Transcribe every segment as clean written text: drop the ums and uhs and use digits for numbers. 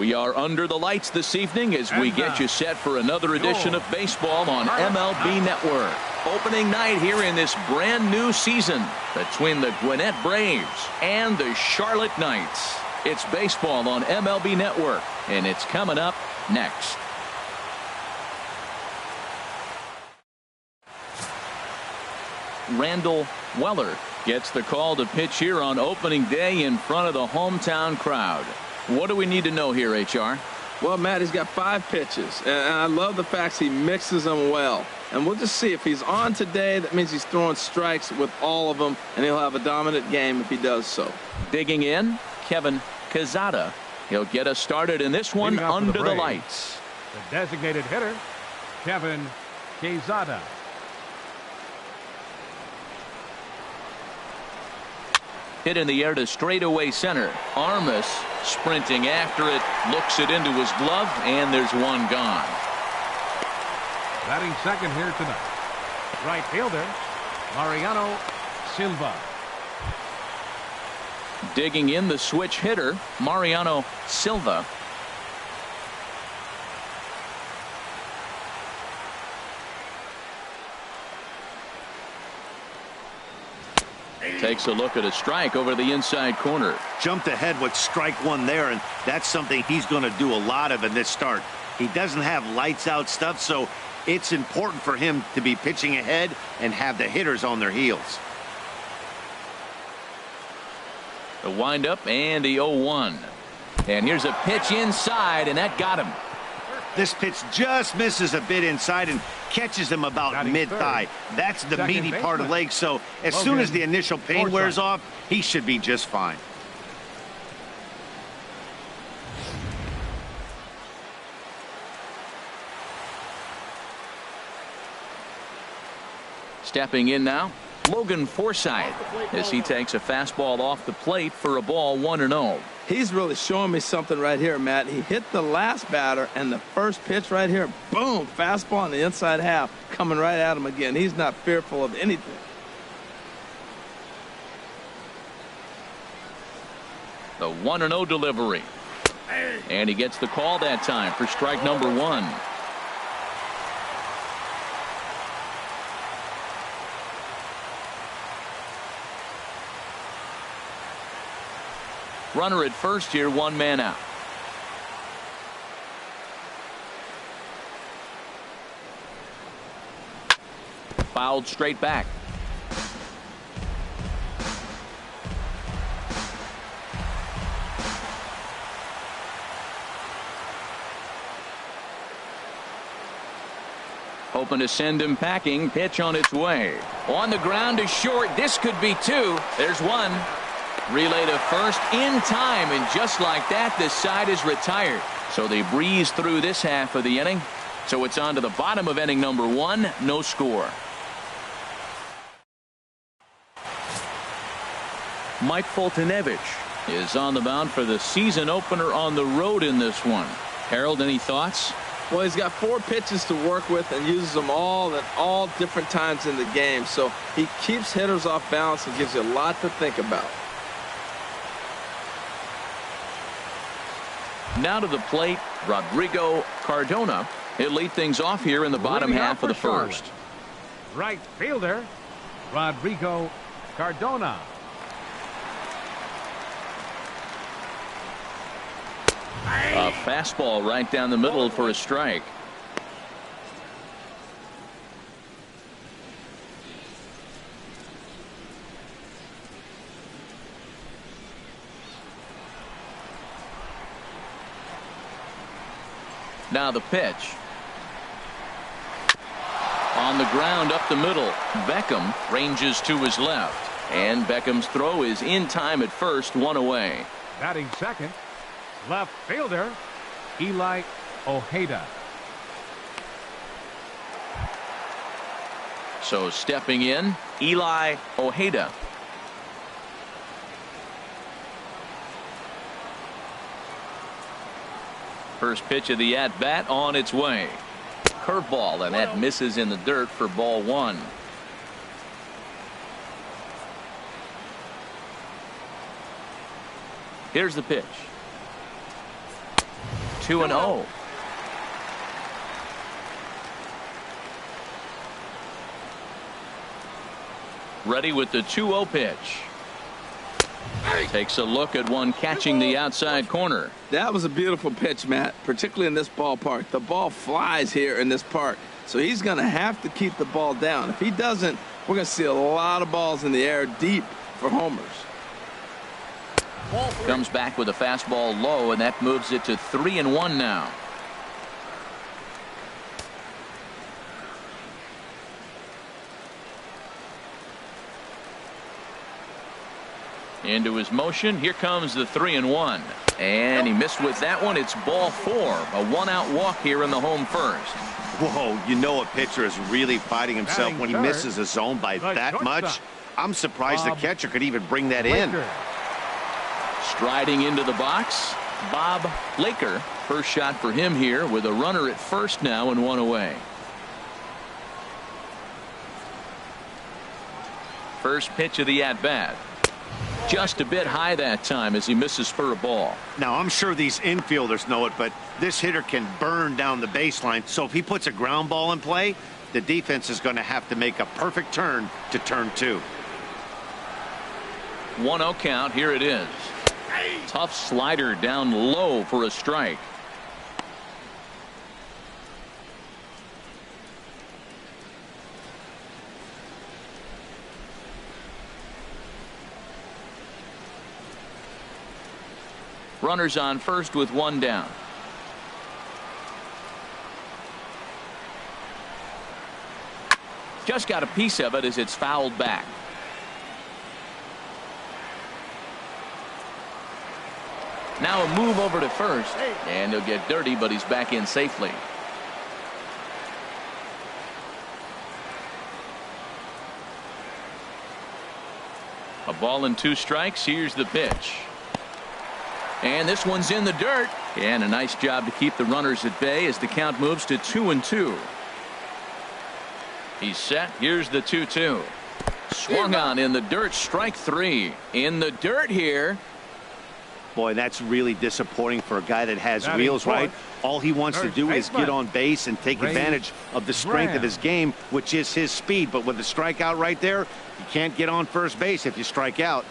We are under the lights this evening as we get you set for another edition of baseball on MLB Network. Opening night here in this brand new season between the Gwinnett Braves and the Charlotte Knights. It's baseball on MLB Network, and it's coming up next. Randall Weller gets the call to pitch here on opening day in front of the hometown crowd. What do we need to know here, HR? Well, Matt, he's got 5 pitches, and I love the fact he mixes them well. And we'll just see if he's on today. That means he's throwing strikes with all of them, and he'll have a dominant game if he does so. Digging in, Kevin Quezada. He'll get us started in this one under the lights. The designated hitter, Kevin Quezada. Hit in the air to straightaway center. Armas sprinting after it, looks it into his glove, and there's one gone. Batting second here tonight, right fielder Mariano Silva. Digging in, the switch hitter Mariano Silva. Takes a look at a strike over the inside corner. Jumped ahead with strike one there, and that's something he's going to do a lot of in this start. He doesn't have lights out stuff, so it's important for him to be pitching ahead and have the hitters on their heels. The windup and the 0-1. And here's a pitch inside, and that got him. This pitch just misses a bit inside and catches him about mid-thigh. That's the meaty part of the leg, so as soon as the initial pain wears off, he should be just fine. Stepping in now, Logan Forsythe, as he takes a fastball off the plate for a ball 1-0. He's really showing me something right here, Matt. He hit the last batter, and the first pitch right here, boom, fastball on the inside half, coming right at him again. He's not fearful of anything. The 1-0 delivery. And he gets the call that time for strike number 1. Runner at first here, 1 man out. Fouled straight back. Hoping to send him packing. Pitch on its way. On the ground to short. This could be 2. There's 1. Relay to first in time, and just like that, this side is retired. So they breeze through this half of the inning. So it's on to the bottom of inning number 1. No score. Mike Foltynewicz is on the mound for the season opener on the road in this one. Harold, any thoughts? Well, he's got 4 pitches to work with and uses them all at all different times in the game. So he keeps hitters off balance and gives you a lot to think about. Now to the plate, Rodrigo Cardona. He'll lead things off here in the bottom half of the first. Right fielder, Rodrigo Cardona. A fastball right down the middle for a strike. Now the pitch. On the ground up the middle. Beckham ranges to his left. And Beckham's throw is in time at first, 1 away. Batting second, left fielder Eli Ojeda. So stepping in, Eli Ojeda. First pitch of the at-bat on its way. Curveball, and that misses in the dirt for ball 1. Here's the pitch. 2-0. Ready with the 2-0 pitch. Takes a look at one catching the outside corner. That was a beautiful pitch, Matt, particularly in this ballpark. The ball flies here in this park, so he's going to have to keep the ball down. If he doesn't, we're going to see a lot of balls in the air deep for homers. Comes back with a fastball low, and that moves it to 3-1 now. Into his motion. Here comes the 3-1. And he missed with that one. It's ball 4. A one-out walk here in the home first. Whoa, you know a pitcher is really fighting himself when he misses a zone by that much. I'm surprised the catcher could even bring that in. Striding into the box, Bob Laker. First shot for him here with a runner at first now and one away. First pitch of the at-bat. Just a bit high that time as he misses for a ball. Now, I'm sure these infielders know it, but this hitter can burn down the baseline. So if he puts a ground ball in play, the defense is going to have to make a perfect turn to turn 2. 1-0 count. Here it is. Tough slider down low for a strike. Runners on first with one down. Just got a piece of it as it's fouled back. Now a move over to first, and he'll get dirty, but he's back in safely. A ball and 2 strikes. Here's the pitch. And this one's in the dirt. And a nice job to keep the runners at bay as the count moves to 2-2. He's set. Here's the 2-2. Swung on in the dirt. Strike 3. In the dirt here. Boy, that's really disappointing for a guy that has wheels, right? All he wants to do is get on base and take advantage of the strength of his game, which is his speed. But with the strikeout right there, you can't get on first base if you strike out.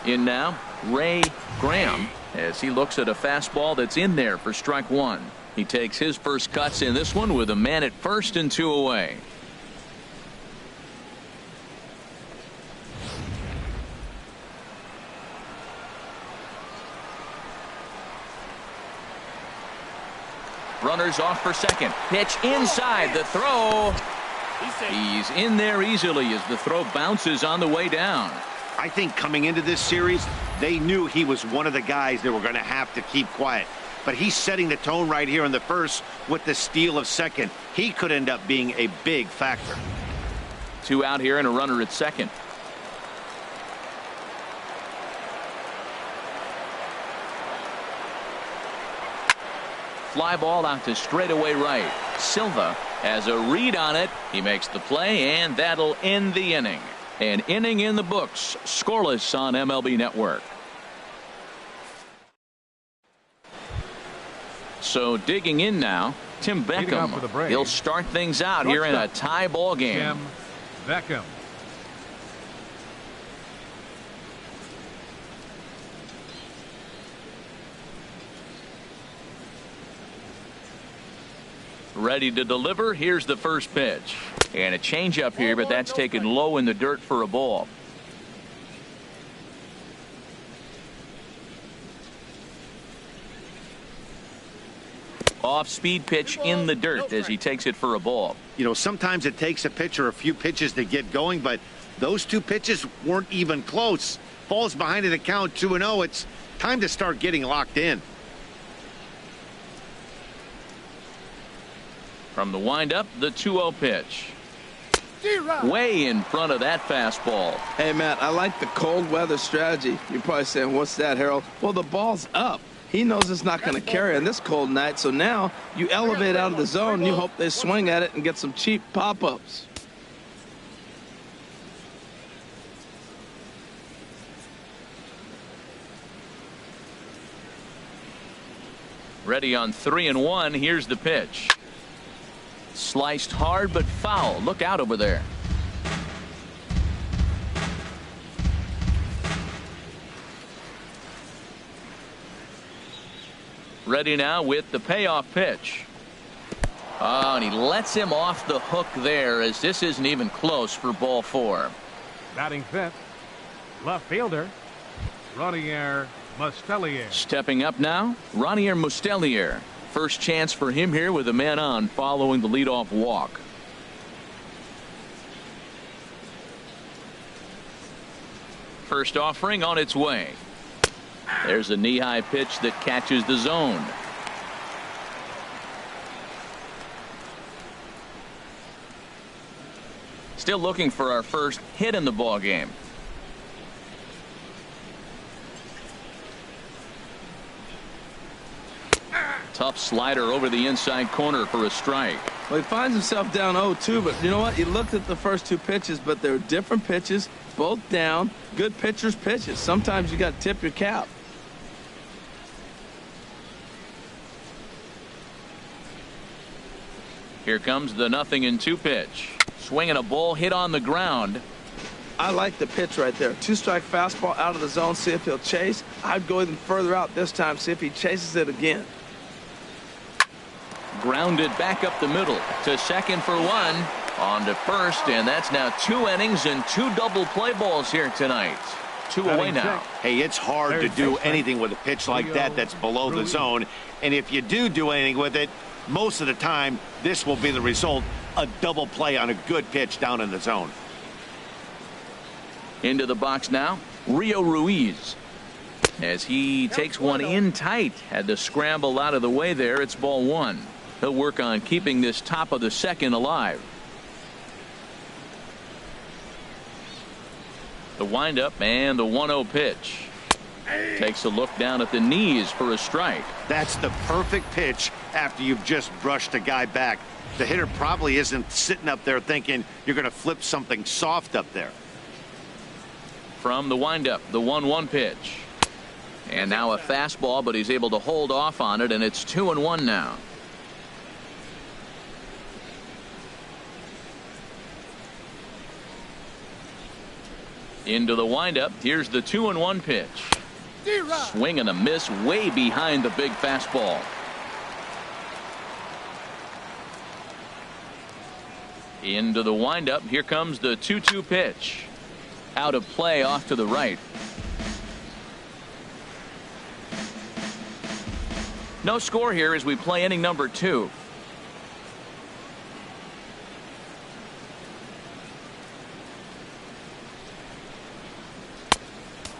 In now, Ray Graham, as he looks at a fastball that's in there for strike 1. He takes his first cuts in this one with a man at first and 2 away. Runners off for second. Pitch inside. The throw. He's in there easily as the throw bounces on the way down. I think coming into this series, they knew he was one of the guys they were going to have to keep quiet. But he's setting the tone right here in the first with the steal of second. He could end up being a big factor. 2 out here and a runner at second. Fly ball out to straightaway right. Silva has a read on it. He makes the play, and that'll end the inning. An inning in the books. Scoreless on MLB Network. So digging in now, Tim Beckham. He'll start things out here in a tie ball game. Tim Beckham. Ready to deliver. Here's the first pitch. And a changeup here, but that's taken low in the dirt for a ball. Off-speed pitch in the dirt as he takes it for a ball. You know, sometimes it takes a pitcher a few pitches to get going, but those 2 pitches weren't even close. Falls behind at a count 2-0. It's time to start getting locked in. From the windup, the 2-0 pitch. Way in front of that fastball. Hey, Matt, I like the cold weather strategy. You're probably saying, what's that, Harold? Well, the ball's up. He knows it's not going to carry on this cold night, so now you elevate out of the zone. You hope they swing at it and get some cheap pop-ups. Ready on 3-1. Here's the pitch. Sliced hard but foul. Look out over there. Ready now with the payoff pitch. Oh, and he lets him off the hook there, as this isn't even close for ball 4. Batting fifth, left fielder, Ronier Mustellier. Stepping up now, Ronier Mustellier. First chance for him here with a man on following the leadoff walk. First offering on its way. There's a knee-high pitch that catches the zone. Still looking for our first hit in the ball game. Tough slider over the inside corner for a strike. Well, he finds himself down 0-2, but you know what? He looked at the first two pitches, but they're different pitches, both down. Good pitchers' pitches. Sometimes you got to tip your cap. Here comes the 0-2 pitch. Swinging a ball hit on the ground. I like the pitch right there. Two-strike fastball out of the zone. See if he'll chase. I'd go even further out this time. See if he chases it again. Grounded back up the middle to second for one. On to first, and that's now 2 innings and 2 double play balls here tonight. 2 away now. Hey, it's hard to do anything with a pitch like that that's below the zone. And if you do anything with it, most of the time, this will be the result. A double play on a good pitch down in the zone. Into the box now, Rio Ruiz. As he takes one in tight. Had to scramble out of the way there. It's ball 1. He'll work on keeping this top of the second alive. The windup and the 1-0 pitch. Takes a look down at the knees for a strike. That's the perfect pitch after you've just brushed a guy back. The hitter probably isn't sitting up there thinking you're going to flip something soft up there. From the windup, the 1-1 pitch. And now a fastball, but he's able to hold off on it, and it's 2-1 now. Into the windup. Here's the 2-1 pitch. Swing and a miss way behind the big fastball. Into the windup. Here comes the 2-2 pitch. Out of play off to the right. No score here as we play inning number 2.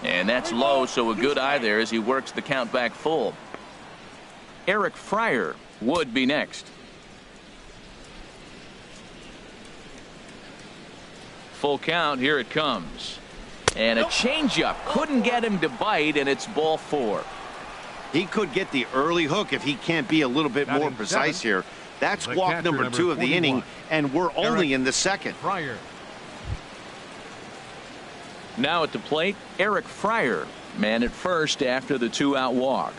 And that's low, so a good eye there as he works the count back full. Eric Fryer would be next. Full count. Here it comes. And a changeup. Couldn't get him to bite, and it's ball 4. He could get the early hook if he can't be a little bit more precise here. That's walk number 2 of the inning, and we're only in the second. Fryer. Now at the plate, Eric Fryer, man at first after the 2-out walk.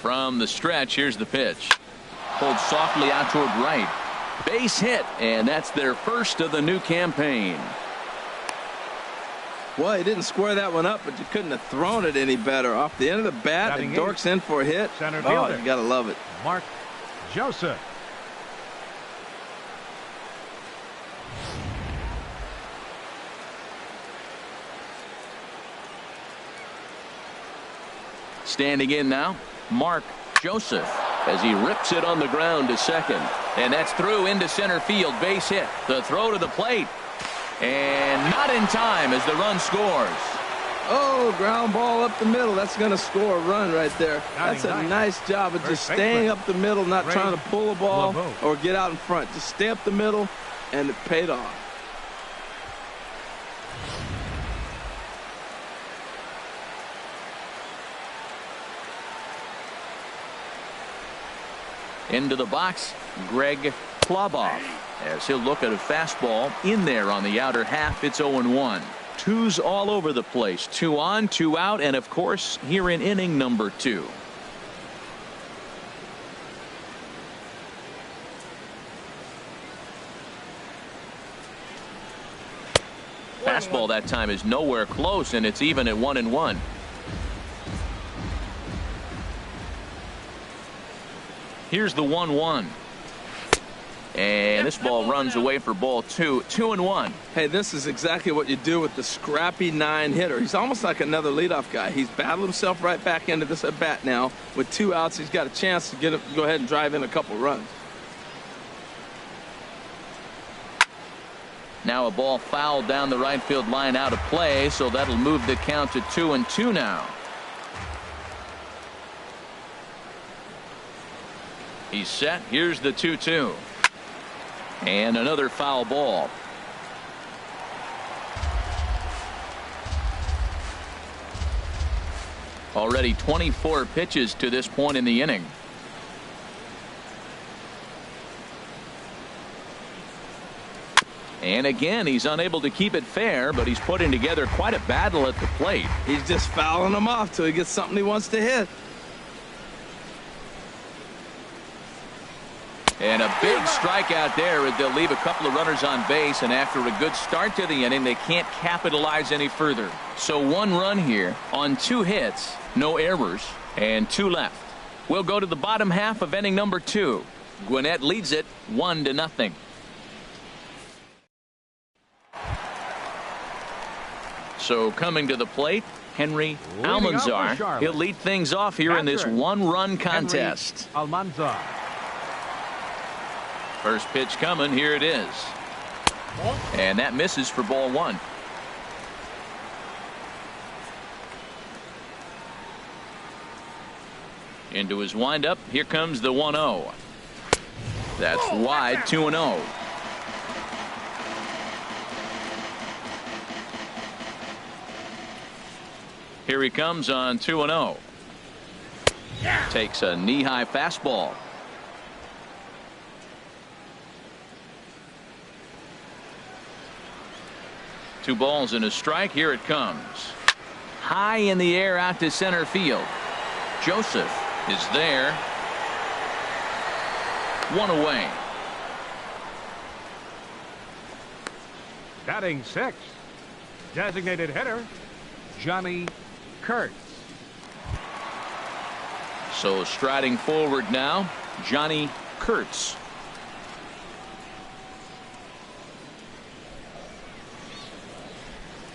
From the stretch, here's the pitch. Pulled softly out toward right. Base hit, and that's their first of the new campaign. Well, he didn't square that one up, but you couldn't have thrown it any better. Off the end of the bat, and Dorks in for a hit. Center Oh, fielder. you got to love it. Mark Joseph. Standing in now, Mark Joseph, as he rips it on the ground to second. And that's through into center field. Base hit. The throw to the plate. And not in time as the run scores. Oh, ground ball up the middle. That's going to score a run right there. That's a nice job of just staying up the middle, not trying to pull a ball or get out in front. Just stay up the middle, and it paid off. Into the box, Greg Kloboff, as he'll look at a fastball in there on the outer half. It's 0-1. Twos all over the place. 2 on, 2 out, and of course here in inning number 2. Fastball that time is nowhere close, and it's even at 1-1. Here's the 1-1. And this ball runs away for ball 2. 2-1. Hey, this is exactly what you do with the scrappy 9 hitter. He's almost like another leadoff guy. He's battled himself right back into this at bat now. With 2 outs, he's got a chance to go ahead and drive in a couple runs. Now a ball fouled down the right field line out of play, so that'll move the count to 2-2 now. He's set. Here's the 2-2. And another foul ball. Already 24 pitches to this point in the inning. And again, he's unable to keep it fair, but he's putting together quite a battle at the plate. He's just fouling them off till he gets something he wants to hit. And a big strikeout there as they'll leave a couple of runners on base, and after a good start to the inning, they can't capitalize any further. So 1 run here on 2 hits, no errors, and 2 left. We'll go to the bottom half of inning number 2. Gwinnett leads it 1-0. So coming to the plate, Henry Almanzar. He'll lead things off here in this 1-run contest. Almanzar. First pitch coming. Here it is. And that misses for ball 1. Into his windup. Here comes the 1-0. That's wide. 2-0. Here he comes on 2-0. Takes a knee-high fastball. Two balls and a strike. Here it comes. High in the air out to center field. Joseph is there. 1 away. Batting 6. Designated hitter, Johnny Kurtz. So striding forward now, Johnny Kurtz.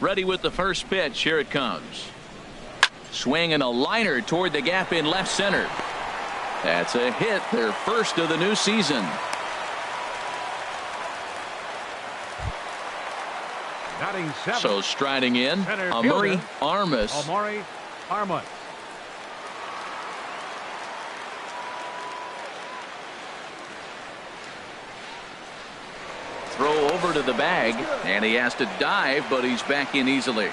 Ready with the first pitch. Here it comes. Swinging a liner toward the gap in left center. That's a hit, their first of the new season. Batting 7. So striding in, Amaury Armas. Amaury Armas. Throw over to the bag, and he has to dive, but he's back in easily.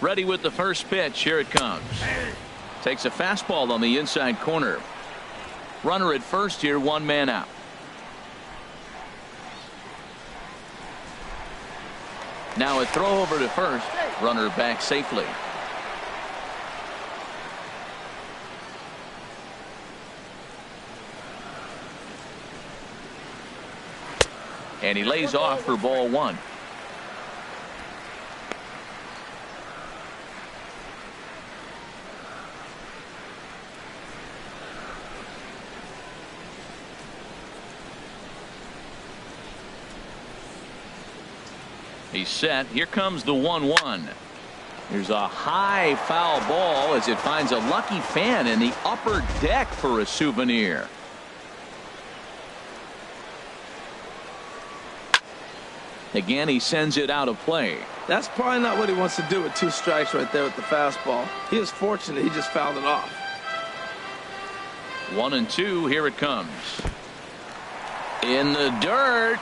Ready with the first pitch. Here it comes. Takes a fastball on the inside corner. Runner at first here, 1 man out. Now a throw over to first. Runner back safely. And he lays off for ball 1. He's set. Here comes the 1-1. There's a high foul ball as it finds a lucky fan in the upper deck for a souvenir. Again, he sends it out of play. That's probably not what he wants to do with 2 strikes right there with the fastball. He is fortunate he just fouled it off. 1-2. Here it comes. In the dirt.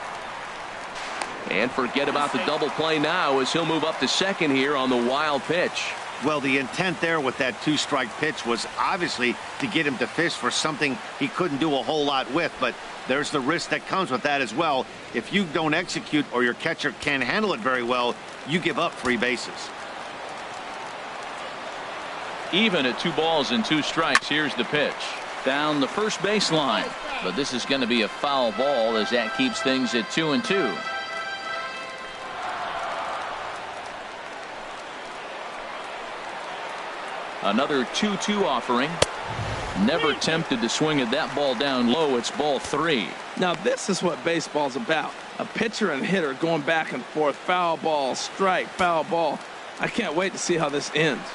And forget about the double play now as he'll move up to second here on the wild pitch. Well, the intent there with that two-strike pitch was obviously to get him to fish for something he couldn't do a whole lot with, but there's the risk that comes with that as well. If you don't execute or your catcher can't handle it very well, you give up 3 bases. Even at 2 balls and 2 strikes. Here's the pitch down the first baseline, but this is going to be a foul ball as that keeps things at 2-2. Another 2-2 offering. Never tempted to swing at that ball down low. It's ball 3. Now this is what baseball's about. A pitcher and hitter going back and forth. Foul ball, strike, foul ball. I can't wait to see how this ends.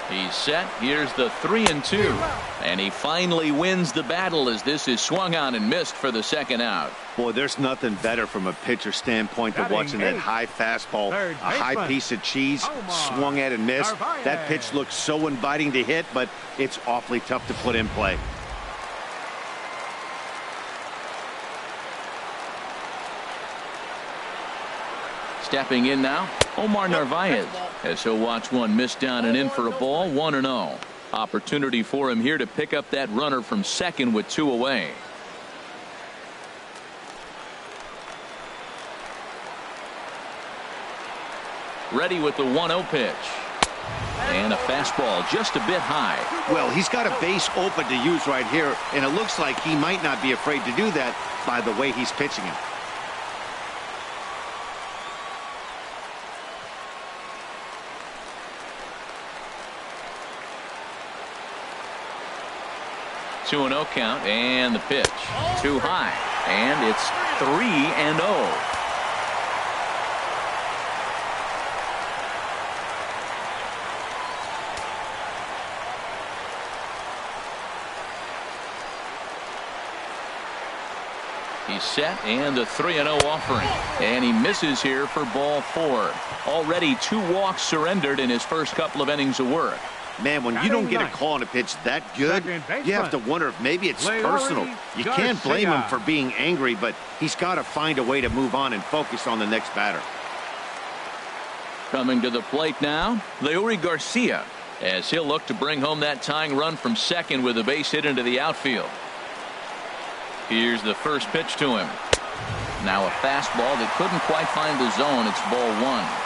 He's set. Here's the 3-2. And he finally wins the battle as this is swung on and missed for the second out. Boy, there's nothing better from a pitcher standpoint than watching that high fastball, a high piece of cheese, swung at and missed. That pitch looks so inviting to hit, but it's awfully tough to put in play. Stepping in now, Omar Narvaez, as he'll watch one miss down and in for a ball. 1-0. Opportunity for him here to pick up that runner from second with 2 away. Ready with the 1-0 pitch. And a fastball just a bit high. Well, he's got a base open to use right here, and it looks like he might not be afraid to do that by the way he's pitching it. Two 2-0 count, and the pitch too high, and it's 3-0. He's set, and the 3-0 offering, and he misses here for ball 4. Already 2 walks surrendered in his first couple of innings of work. Man, when you don't get a call on a pitch that good, you have to wonder if maybe it's personal. You can't blame him for being angry, but he's got to find a way to move on and focus on the next batter. Coming to the plate now, Leury Garcia, as he'll look to bring home that tying run from second with a base hit into the outfield. Here's the first pitch to him. Now a fastball that couldn't quite find the zone. It's ball 1.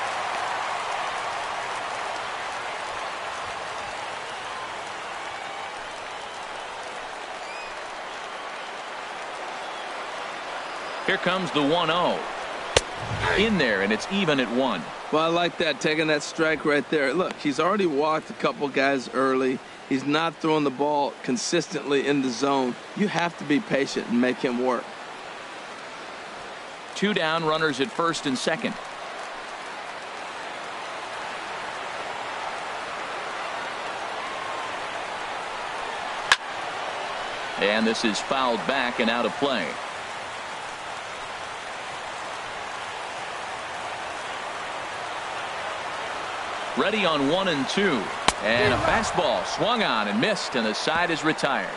Here comes the 1-0. In there, and it's even at 1. Well, I like that, taking that strike right there. Look, he's already walked a couple guys early. He's not throwing the ball consistently in the zone. You have to be patient and make him work. 2 down, runners at first and second. And this is fouled back and out of play. Ready on 1 and 2. And a fastball swung on and missed, and the side is retired.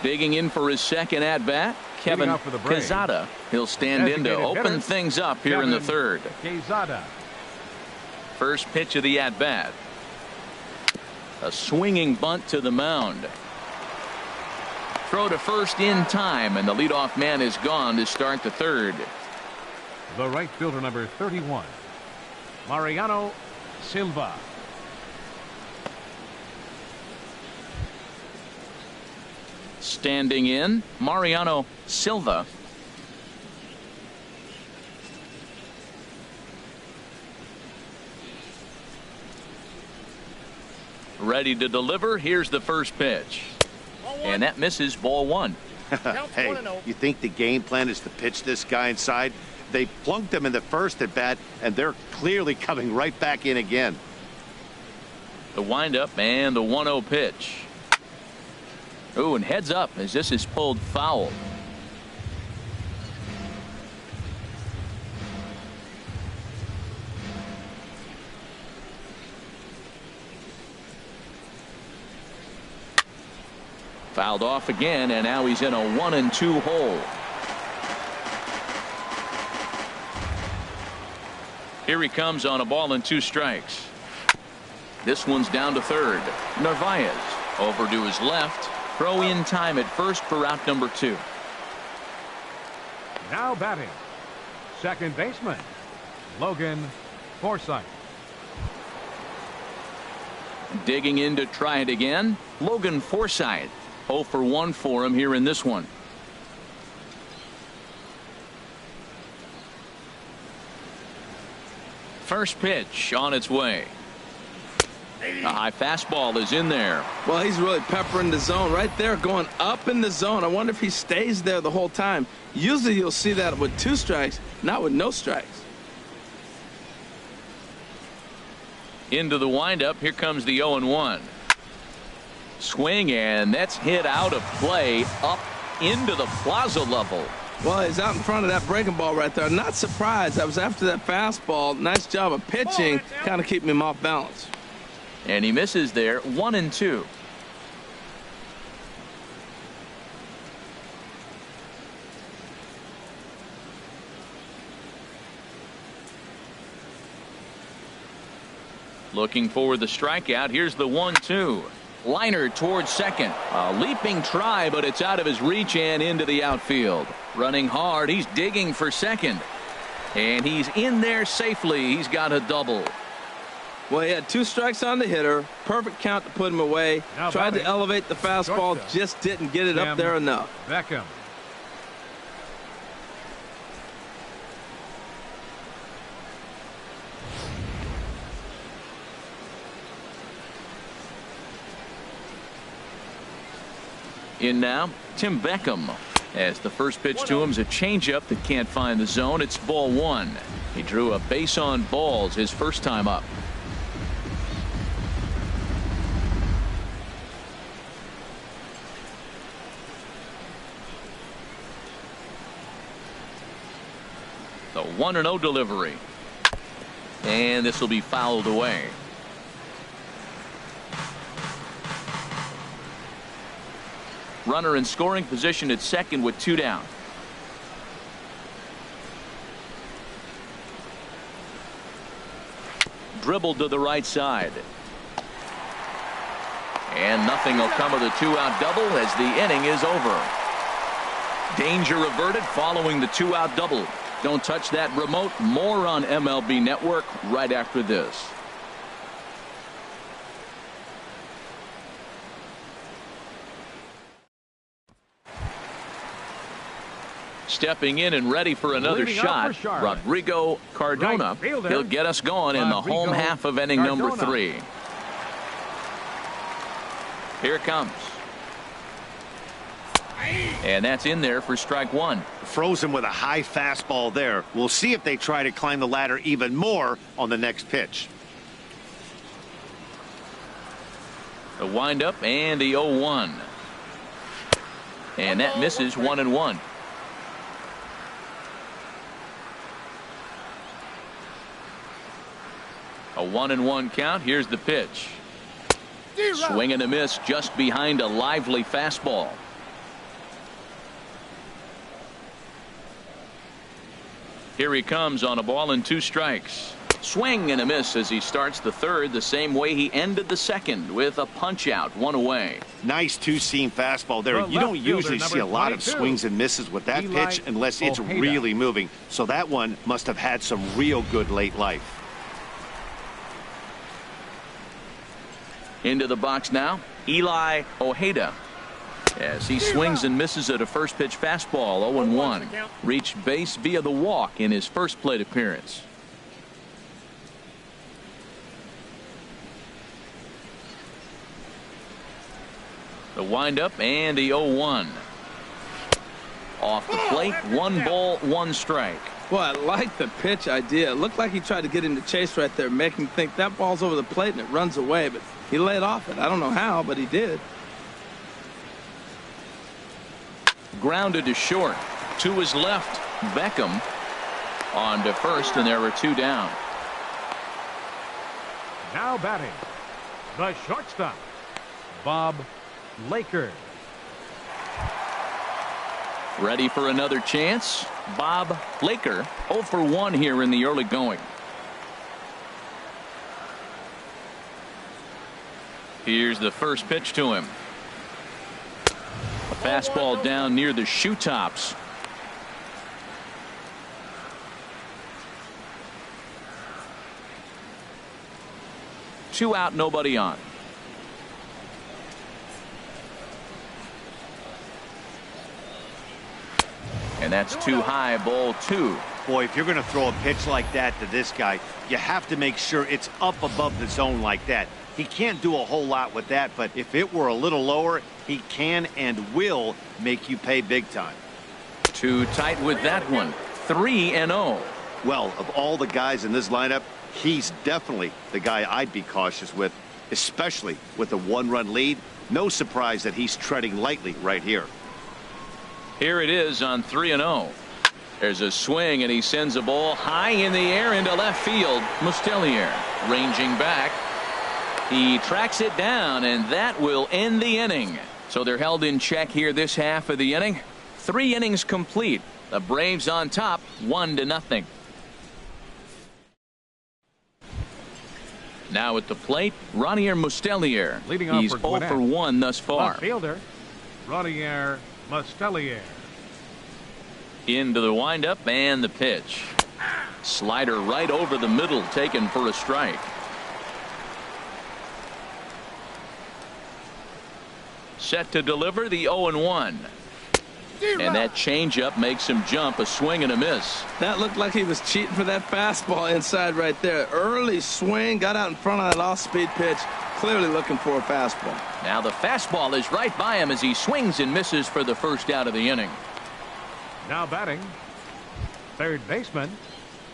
Digging in for his second at bat, Kevin Quezada. He'll stand in to open things up here in the third. First pitch of the at bat. A swinging bunt to the mound. Throw to first in time, and the leadoff man is gone to start the third. The right fielder, number 31, Mariano Silva. Standing in, Mariano Silva. Ready to deliver. Here's the first pitch. And that misses, ball 1. Hey, you think the game plan is to pitch this guy inside? They plunked him in the first at bat, and they're clearly coming right back in again. The windup and the 1-0 pitch. Oh, and heads up as this is pulled foul. Fouled off again, and now he's in a 1-2 hole. Here he comes on a ball and 2 strikes. This one's down to third. Narvaez over to his left. Throw in time at first for out number 2. Now batting, second baseman, Logan Forsythe. Digging in to try it again, Logan Forsythe. 0 for 1 for him here in this one. First pitch on its way. A high fastball is in there. Well, he's really peppering the zone right there, going up in the zone. I wonder if he stays there the whole time. Usually you'll see that with 2 strikes, not with no strikes. Into the windup. Here comes the 0-1. Swing, and that's hit out of play up into the plaza level. Well, he's out in front of that breaking ball right there. Not surprised. I was after that fastball. Nice job of pitching, kind of keeping him off balance. And he misses there. 1-2. Looking for the strikeout. Here's the 1-2. Liner towards second. A leaping try, but it's out of his reach and into the outfield. Running hard. He's digging for second. And he's in there safely. He's got a double. Well, he had 2 strikes on the hitter. Perfect count to put him away. Now Tried to batting, elevate the fastball. shortstop, Just didn't get it up there enough. Beckham. In now, Tim Beckham. As the first pitch to him is a changeup that can't find the zone. It's ball 1. He drew a base on balls his first time up. The 1-0 delivery. And this will be fouled away. Runner in scoring position at second with 2 down. Dribbled to the right side. And nothing will come of the 2-out double as the inning is over. Danger averted following the 2-out double. Don't touch that remote. More on MLB Network right after this. Stepping in and ready for another Leading shot, up for Charlotte, Rodrigo Cardona. right fielder, He'll get us going in the home Rodrigo half of inning number Cardona. 3. Here it comes. And that's in there for strike 1. Frozen with a high fastball there. We'll see if they try to climb the ladder even more on the next pitch. The windup and the 0-1. And that misses 1-1. A 1-1 count. Here's the pitch. Swing and a miss just behind a lively fastball. Here he comes on a ball and 2 strikes. Swing and a miss as he starts the third the same way he ended the second with a punch out, 1 away. Nice 2-seam fastball there. The You don't left fielder, usually see a number lot of 22, swings and misses with that Eli pitch unless it's Ojeda. really moving. So that one must have had some real good late life. Into the box now, Eli Ojeda. As he swings and misses at a first pitch fastball, 0-1. Reached base via the walk in his first plate appearance. The windup and the 0-1. Off the plate, 1 ball, 1 strike. Well, I like the pitch idea. It looked like he tried to get into chase right there, making him think that ball's over the plate and it runs away, but he laid off it. I don't know how, but he did. Grounded to short. To his left, Beckham on to first, and there were 2 down. Now batting, the shortstop, Bob Laker. Ready for another chance? Bob Laker 0 for 1 here in the early going. Here's the first pitch to him. A fastball down near the shoe tops. Two out, nobody on. And that's too high, ball 2. Boy, if you're going to throw a pitch like that to this guy, you have to make sure it's up above the zone like that. He can't do a whole lot with that, but if it were a little lower, he can and will make you pay big time. Too tight with that one. 3-0. Well, of all the guys in this lineup, he's definitely the guy I'd be cautious with, especially with a 1-run lead. No surprise that he's treading lightly right here. Here it is on 3-0. There's a swing, and he sends a ball high in the air into left field. Mustelier ranging back. He tracks it down, and that will end the inning. So they're held in check here this half of the inning. 3 innings complete. The Braves on top, 1-0. Now at the plate, Ronier Mustelier. Leading off He's for 0 Gwinnett. for 1 thus far. Left fielder, Ronier Mustelier. Into the windup and the pitch. Slider right over the middle, taken for a strike. Set to deliver the 0-1. And that changeup makes him jump. A swing and a miss. That looked like he was cheating for that fastball inside right there. Early swing, got out in front of that off-speed pitch. Clearly looking for a fastball. Now the fastball is right by him as he swings and misses for the first out of the inning. Now batting, third baseman,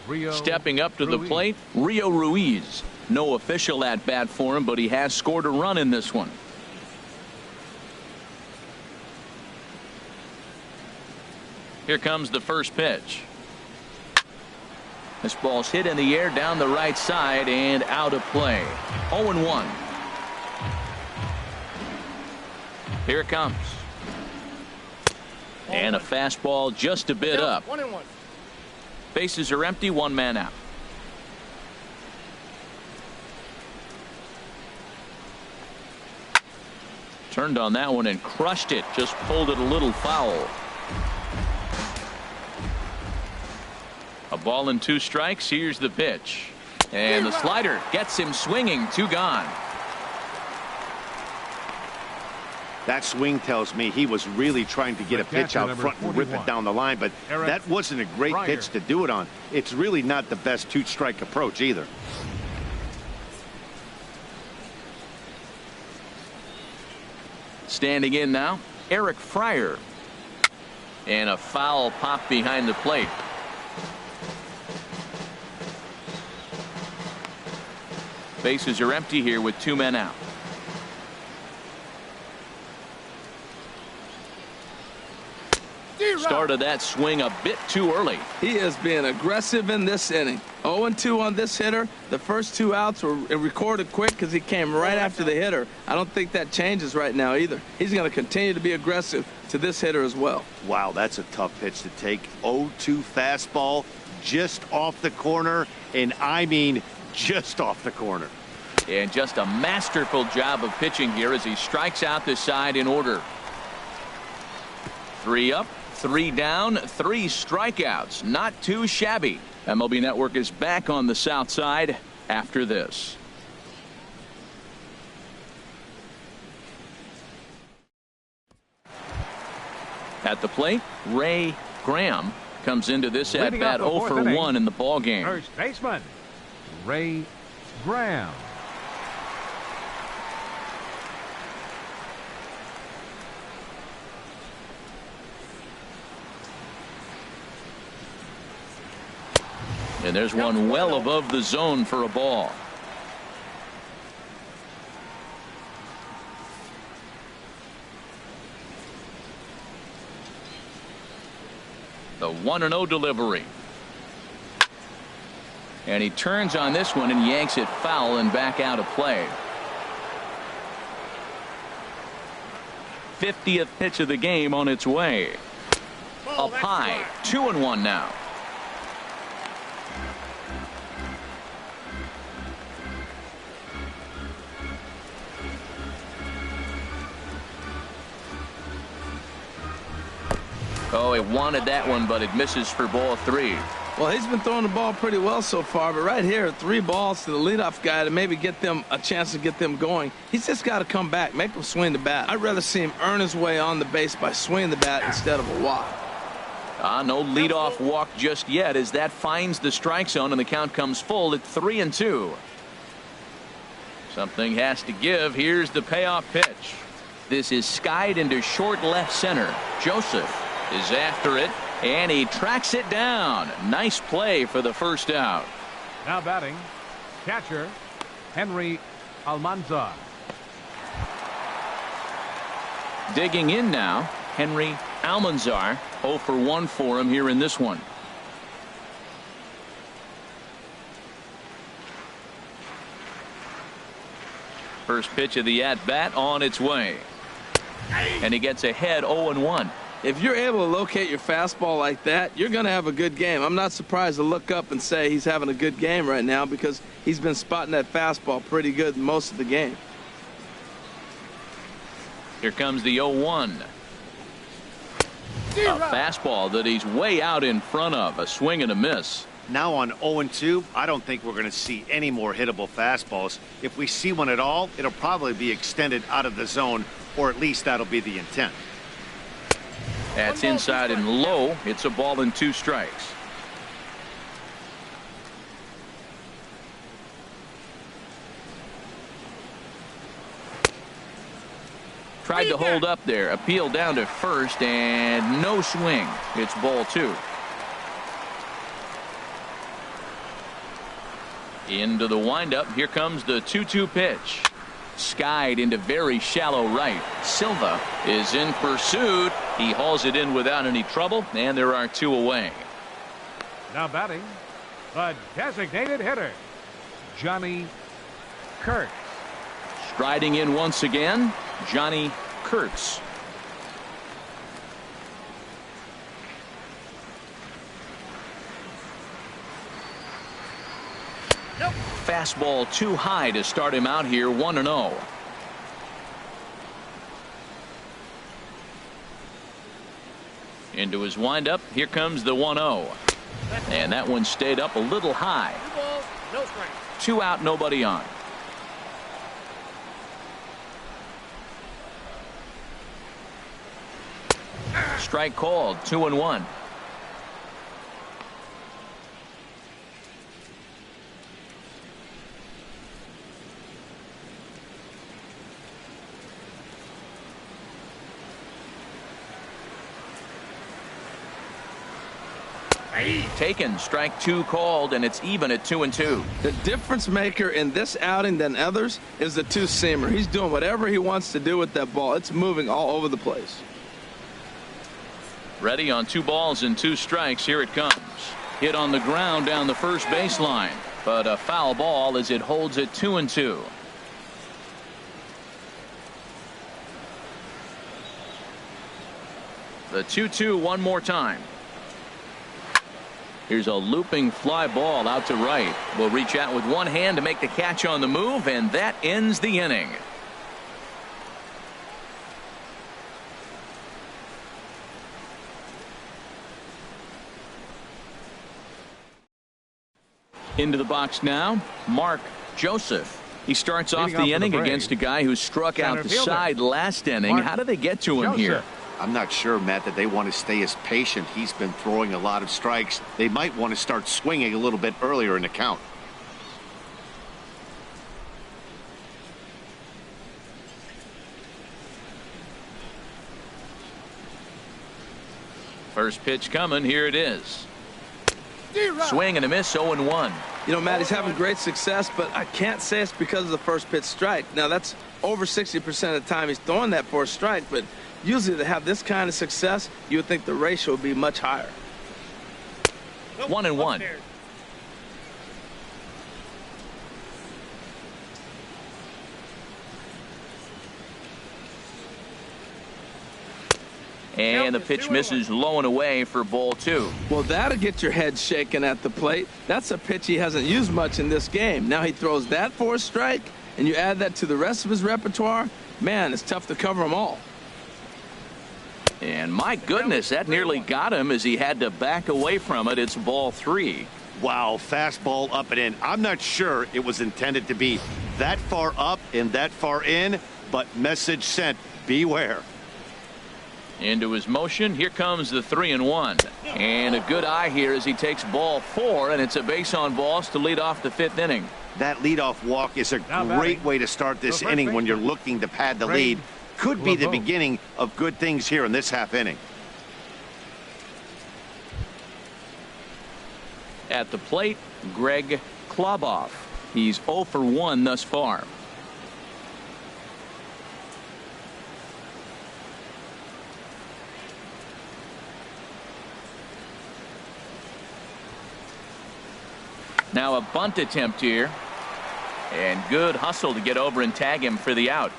Rio Stepping up to the Ruiz. plate, Rio Ruiz. No official at bat for him, but he has scored a run in this one. Here comes the first pitch. This ball's hit in the air down the right side and out of play. 0-1. Here it comes. And a fastball just a bit up. 1-1. Bases are empty, 1 man out. Turned on that one and crushed it. Just pulled it a little foul. A ball and 2 strikes. Here's the pitch. And the slider gets him swinging. 2 gone. That swing tells me he was really trying to get a pitch out front and rip it down the line, but that wasn't a great pitch to do it on. It's really not the best 2-strike approach either. Standing in now, Eric Fryer. And a foul pop behind the plate. Bases are empty here with 2 men out. Started that swing a bit too early. He is being aggressive in this inning. 0-2 on this hitter. The first 2 outs were recorded quick because he came right after the hitter. I don't think that changes right now either. He's going to continue to be aggressive to this hitter as well. Wow, that's a tough pitch to take. 0-2 fastball just off the corner, and I mean just off the corner. And just a masterful job of pitching here as he strikes out the side in order. 3 up, 3 down, 3 strikeouts. Not too shabby. MLB Network is back on the south side after this. At the plate, Ray Graham comes into this at bat 0 for 1 in the ball game. First baseman, Ray Graham. And there's one well above the zone for a ball. The 1-0 delivery. And he turns on this one and yanks it foul and back out of play. 50th pitch of the game on its way. Up high, 2-1 now. Oh, it wanted that one, but it misses for ball 3. Well, he's been throwing the ball pretty well so far, but right here, 3 balls to the leadoff guy to maybe get them a chance to get them going. He's just got to come back, make them swing the bat. I'd rather see him earn his way on the base by swinging the bat instead of a walk. No leadoff walk just yet as that finds the strike zone and the count comes full at 3-2. Something has to give. Here's the payoff pitch. This is skied into short left center. Joseph is after it, and he tracks it down. Nice play for the first out. Now batting, catcher Henry Almanzar. Digging in now, Henry Almanzar. 0 for 1 for him here in this one. First pitch of the at-bat on its way. And he gets ahead 0-1. If you're able to locate your fastball like that, you're going to have a good game. I'm not surprised to look up and say he's having a good game right now because he's been spotting that fastball pretty good most of the game. Here comes the 0-1. A fastball that he's way out in front of. A swing and a miss. Now on 0-2, I don't think we're going to see any more hittable fastballs. If we see one at all, it'll probably be extended out of the zone, or at least that'll be the intent. That's inside and low. It's a ball and 2 strikes. Tried to hold up there. Appeal down to first and no swing. It's ball 2. Into the windup. Here comes the 2-2 pitch. Skied into very shallow right. Silva is in pursuit. He hauls it in without any trouble, and there are 2 away. Now batting, the designated hitter, Johnny Kurtz. Striding in once again, Johnny Kurtz. Fastball too high to start him out here. 1-0. Into his windup. Here comes the 1-0. And that one stayed up a little high. 2 out, nobody on. Strike called. 2-1. Taken. Strike 2 called, and it's even at 2-2. The difference maker in this outing than others is the 2-seamer. He's doing whatever he wants to do with that ball. It's moving all over the place. Ready on 2 balls and 2 strikes. Here it comes. Hit on the ground down the first baseline, but a foul ball as it holds it 2-2. The 2-2 one more time. Here's a looping fly ball out to right. Will reach out with one hand to make the catch on the move, and that ends the inning. Into the box now, Mark Joseph. He starts off the inning against a guy who struck out the side last inning. How do they get to him here? I'm not sure, Matt, that they want to stay as patient. He's been throwing a lot of strikes. They might want to start swinging a little bit earlier in the count. First pitch coming. Here it is. Swing and a miss. 0-1. You know, Matt, he's having great success, but I can't say it's because of the first pitch strike. Now, that's over 60% of the time he's throwing that for a strike, but usually to have this kind of success, you would think the ratio would be much higher. 1-1. And the pitch misses low and away for ball 2. Well, that'll get your head shaken at the plate. That's a pitch he hasn't used much in this game. Now he throws that for a strike, and you add that to the rest of his repertoire. Man, it's tough to cover them all. And my goodness, that nearly got him as he had to back away from it. It's ball 3. Wow, fastball up and in. I'm not sure it was intended to be that far up and that far in, but message sent, beware. Into his motion. Here comes the 3-1. And a good eye here as he takes ball 4, and it's a base on balls to lead off the 5th inning. That leadoff walk is a great way to start this inning when you're looking to pad the lead. Could be the beginning of good things here in this half inning. At the plate, Greg Kloboff. He's 0 for 1 thus far. Now a bunt attempt here. And good hustle to get over and tag him for the out.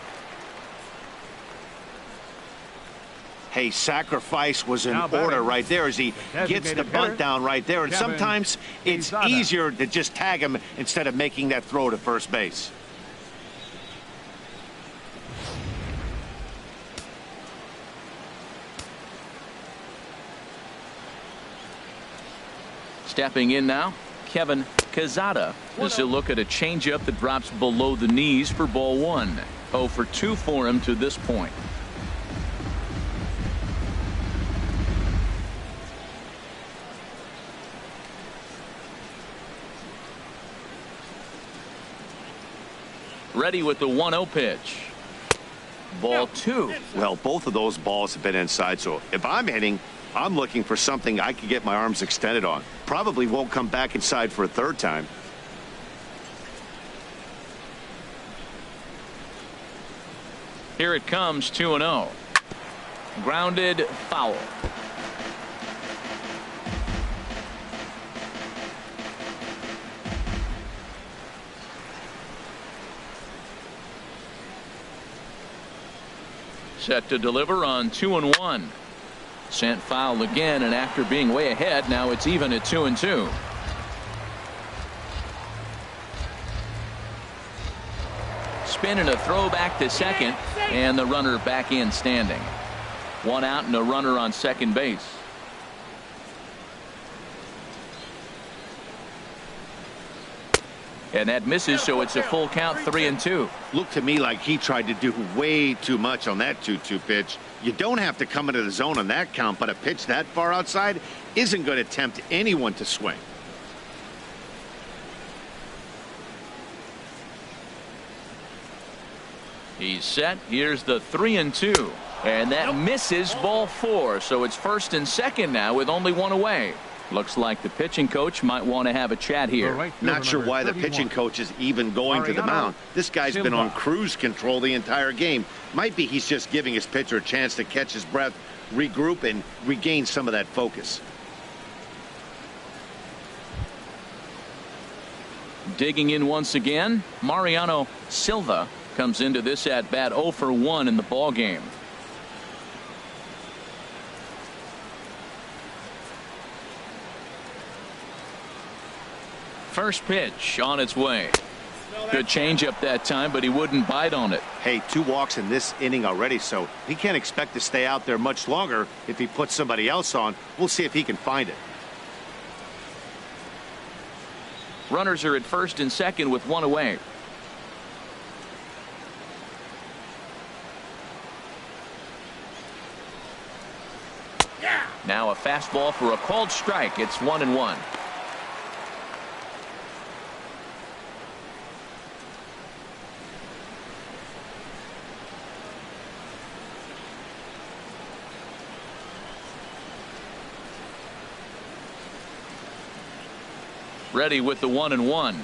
Hey, sacrifice was in order right there as he gets the bunt down right there. And sometimes it's easier to just tag him instead of making that throw to first base. Stepping in now, Kevin Quezada as he'll look at a changeup that drops below the knees for ball 1. 0 for 2 for him to this point. Ready with the 1-0 pitch. Ball 2. Well, both of those balls have been inside, so if I'm hitting, I'm looking for something I can get my arms extended on. Probably won't come back inside for a third time. Here it comes, 2-0. Grounded foul. Set to deliver on 2-1. Sent foul again, and after being way ahead, now it's even at 2-2. Spin and a throw back to second, and the runner back in standing. 1 out and a runner on second base. And that misses, so it's a full count, 3-2. Looked to me like he tried to do way too much on that 2-2 pitch. You don't have to come into the zone on that count, but a pitch that far outside isn't going to tempt anyone to swing. He's set. Here's the 3-2. And that misses ball 4. So it's first and second now with only 1 away. Looks like the pitching coach might want to have a chat here. Not sure why the pitching coach is even going to the mound. This guy's been on cruise control the entire game. Might be he's just giving his pitcher a chance to catch his breath, regroup, and regain some of that focus. Digging in once again, Mariano Silva comes into this at bat 0 for 1 in the ball game. First pitch on its way. Good changeup that time, but he wouldn't bite on it. Hey, 2 walks in this inning already, so he can't expect to stay out there much longer if he puts somebody else on. We'll see if he can find it. Runners are at first and second with 1 away. Now a fastball for a called strike. It's 1-1. Ready with the 1-1.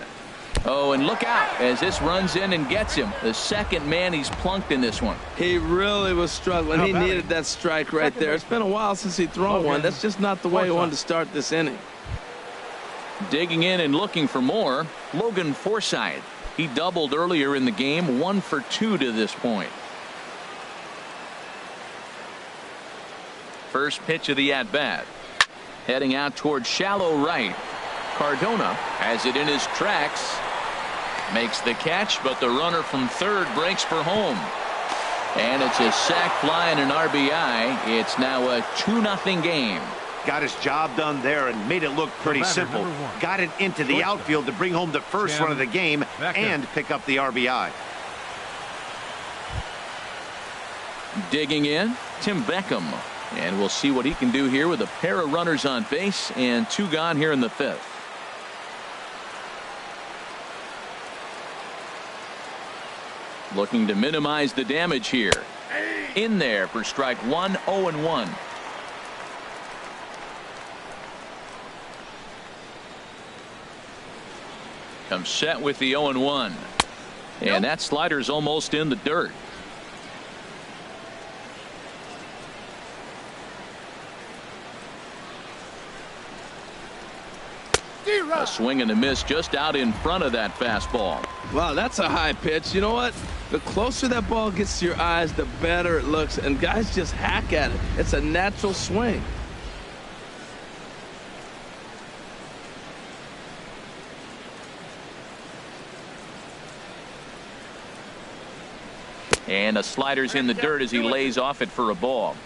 Oh, and look out as this runs in and gets him. The second man he's plunked in this one. He really was struggling. He needed that strike right there. It's been a while since he's thrown one. That's just not the way he wanted to start this inning. Digging in and looking for more, Logan Forsythe. He doubled earlier in the game, 1 for 2 to this point. First pitch of the at-bat. Heading out towards shallow right. Cardona has it in his tracks. Makes the catch, but the runner from third breaks for home. And it's a sac fly and an RBI. It's now a 2-0 game. Got his job done there and made it look pretty simple. Got it into the outfield to bring home the first run of the game and pick up the RBI. Digging in, Tim Beckham. And we'll see what he can do here with a pair of runners on base and 2 gone here in the 5th. Looking to minimize the damage here. In there for strike 1, 0-1. Comes set with the 0-1. And that slider's almost in the dirt. A swing and a miss just out in front of that fastball. Wow, that's a high pitch. You know what? The closer that ball gets to your eyes, the better it looks. And guys just hack at it. It's a natural swing. And a slider's in the dirt as he lays off it for a ball.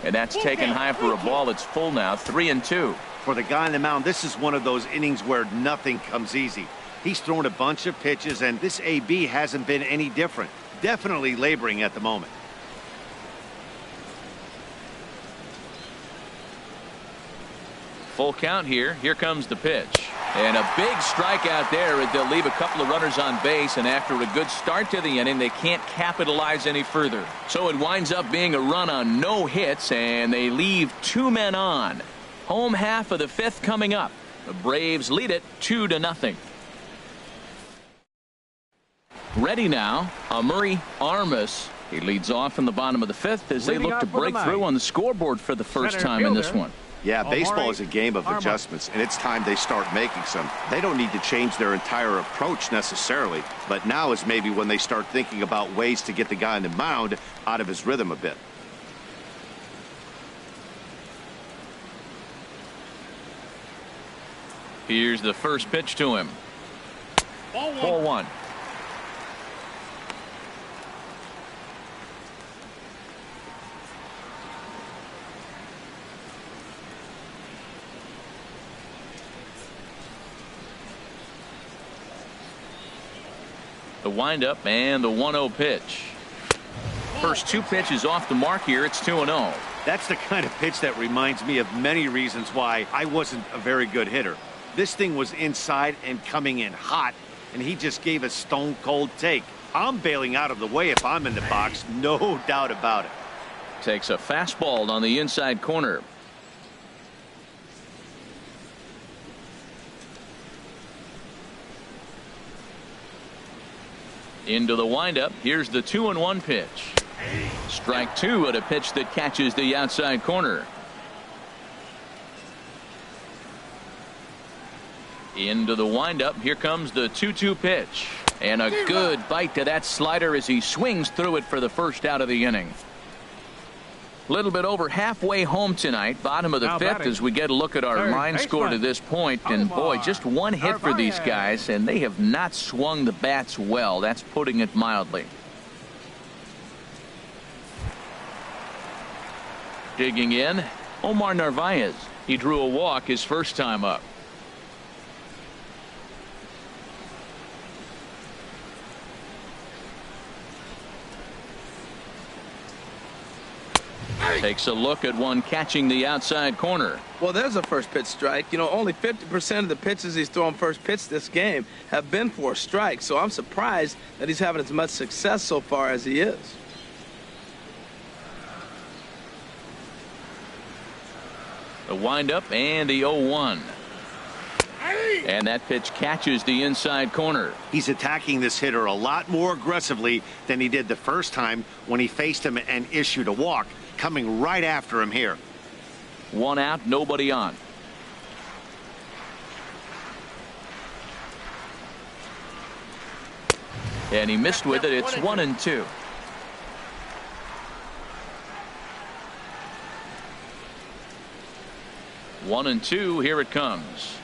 And that's taken high for a ball. It's full now, 3-2. For the guy on the mound, this is one of those innings where nothing comes easy. He's thrown a bunch of pitches, and this AB hasn't been any different. Definitely laboring at the moment. Full count here. Here comes the pitch. And a big strikeout there as they'll leave a couple of runners on base, and after a good start to the inning, they can't capitalize any further. So it winds up being a run on no hits, and they leave 2 men on. Home half of the 5th coming up. The Braves lead it 2-0. Ready now, Amuri Armas. He leads off in the bottom of the 5th as they look to break through on the scoreboard for the first time in this one. Yeah, baseball is a game of adjustments, and it's time they start making some. They don't need to change their entire approach necessarily, but now is maybe when they start thinking about ways to get the guy on the mound out of his rhythm a bit. Here's the first pitch to him. Ball 1. The windup and the 1-0 pitch. First 2 pitches off the mark here. It's 2-0. That's the kind of pitch that reminds me of many reasons why I wasn't a very good hitter. This thing was inside and coming in hot, and he just gave a stone cold take. I'm bailing out of the way if I'm in the box, no doubt about it. Takes a fastball on the inside corner. Into the windup. Here's the 2-1 pitch. Strike 2 at a pitch that catches the outside corner. Into the windup. Here comes the 2-2 pitch. And a good bite to that slider as he swings through it for the first out of the inning. A little bit over halfway home tonight, bottom of the 5th, as we get a look at our line score to this point. And boy, just 1 hit for these guys, and they have not swung the bats well. That's putting it mildly. Digging in, Omar Narvaez. He drew a walk his first time up. Takes a look at one catching the outside corner. Well, there's a first pitch strike. You know, only 50% of the pitches he's thrown first pitch this game have been for a strike. So I'm surprised that he's having as much success so far as he is. The windup and the 0-1. And that pitch catches the inside corner. He's attacking this hitter a lot more aggressively than he did the first time when he faced him and issued a walk. Coming right after him here. 1 out, nobody on. And he missed with it. It's 1-2. One and two. Here it comes.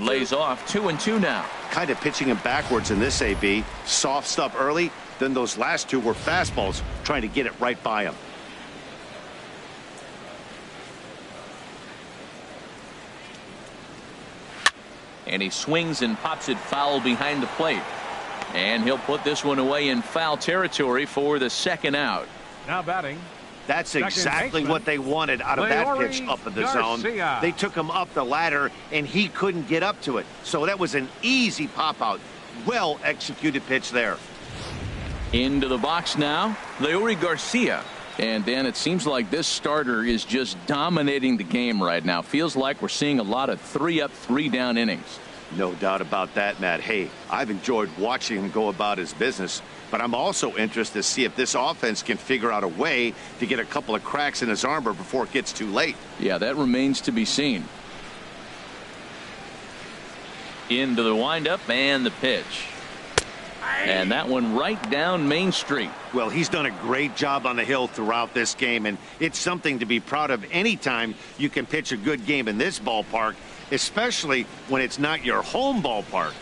Lays off. 2-2 now. Kind of pitching him backwards in this AB. Soft stuff early. Then those last two were fastballs, trying to get it right by him. And he swings and pops it foul behind the plate. And he'll put this one away in foul territory for the second out. Now batting. That's exactly what they wanted out of that pitch up in the zone. They took him up the ladder, and he couldn't get up to it. So that was an easy pop-out. Well-executed pitch there. Into the box now, Leury Garcia. And, Dan, it seems like this starter is just dominating the game right now. Feels like we're seeing a lot of 3-up, 3-down innings. No doubt about that, Matt. Hey, I've enjoyed watching him go about his business, but I'm also interested to see if this offense can figure out a way to get a couple of cracks in his armor before it gets too late. Yeah, that remains to be seen. Into the windup and the pitch. And that one right down Main Street. Well, he's done a great job on the hill throughout this game, and it's something to be proud of anytime you can pitch a good game in this ballpark, especially when it's not your home ballpark.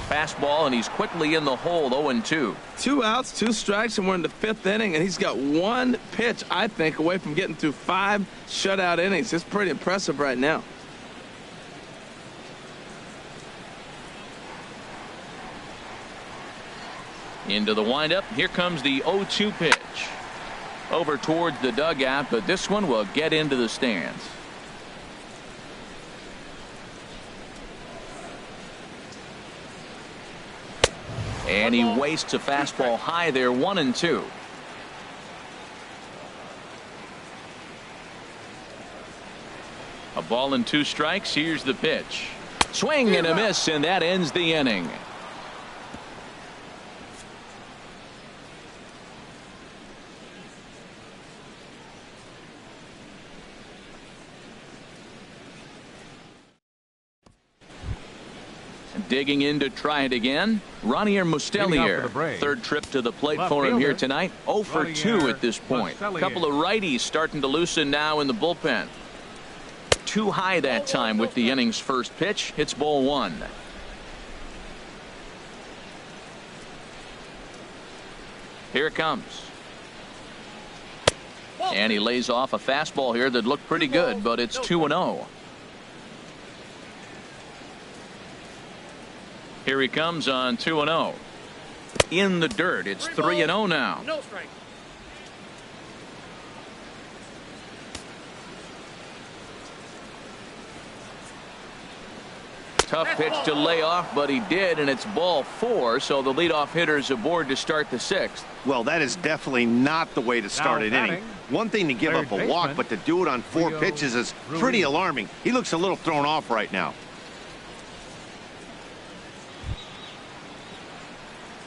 Fastball, and he's quickly in the hole. 0-2. 2 outs, 2 strikes, and we're in the 5th inning, and he's got 1 pitch, I think, away from getting through 5 shutout innings. It's pretty impressive right now. Into the windup. Here comes the 0-2 pitch. Over towards the dugout, but this one will get into the stands. And he wastes a fastball high there. 1-2. A ball and 2 strikes. Here's the pitch. Swing and a miss, and that ends the inning. Digging in to try it again, Ronier Mustellier. 3rd trip to the plate for him here tonight. 0 for 2 at this point. A couple of righties starting to loosen now in the bullpen. Too high that time with the inning's first pitch. Hits ball 1. Here it comes. And he lays off a fastball here that looked pretty good, but it's 2-0. Here he comes on 2-0. In the dirt. It's 3-0 now. No strike. Tough pitch to lay off, but he did, and it's ball 4, so the leadoff hitter's aboard to start the 6th. Well, that is definitely not the way to start an inning. One thing to give up a walk, but to do it on 4 pitches is pretty alarming. He looks a little thrown off right now.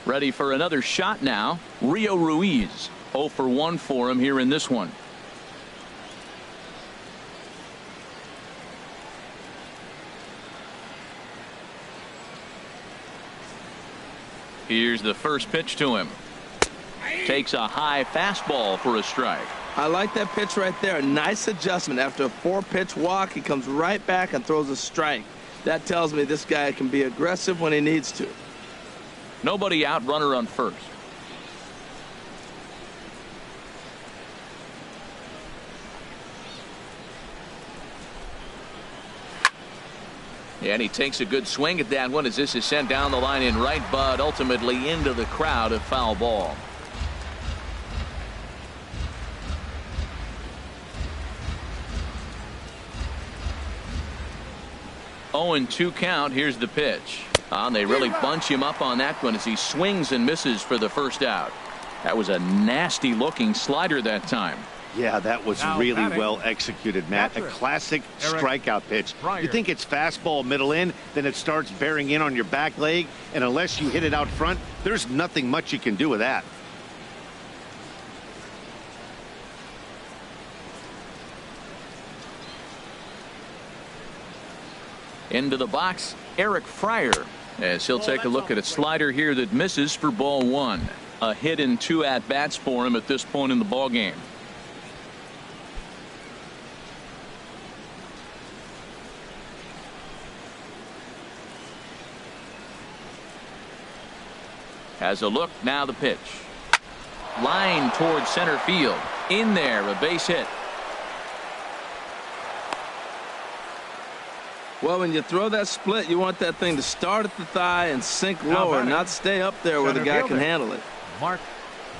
Ready for another shot now. Rio Ruiz. 0 for 1 for him here in this one. Here's the first pitch to him. Takes a high fastball for a strike. I like that pitch right there. Nice adjustment. After a 4-pitch walk, he comes right back and throws a strike. That tells me this guy can be aggressive when he needs to. Nobody out, runner on first. And he takes a good swing at that one as this is sent down the line in right, but ultimately into the crowd, a foul ball. Oh, and 2 count. Here's the pitch. And they really bunch him up on that one as he swings and misses for the first out. That was a nasty looking slider that time. Yeah, that was really well executed, Matt. A classic strikeout pitch. You think it's fastball middle in, then it starts bearing in on your back leg, and unless you hit it out front, there's nothing much you can do with that. Into the box, Eric Fryer. As he'll take a look at a slider here that misses for ball 1. A hit and 2 at-bats for him at this point in the ball game. Has a look, now the pitch. Line towards center field. In there, a base hit. Well, when you throw that split, you want that thing to start at the thigh and sink lower, not stay up there where the guy can handle it. Mark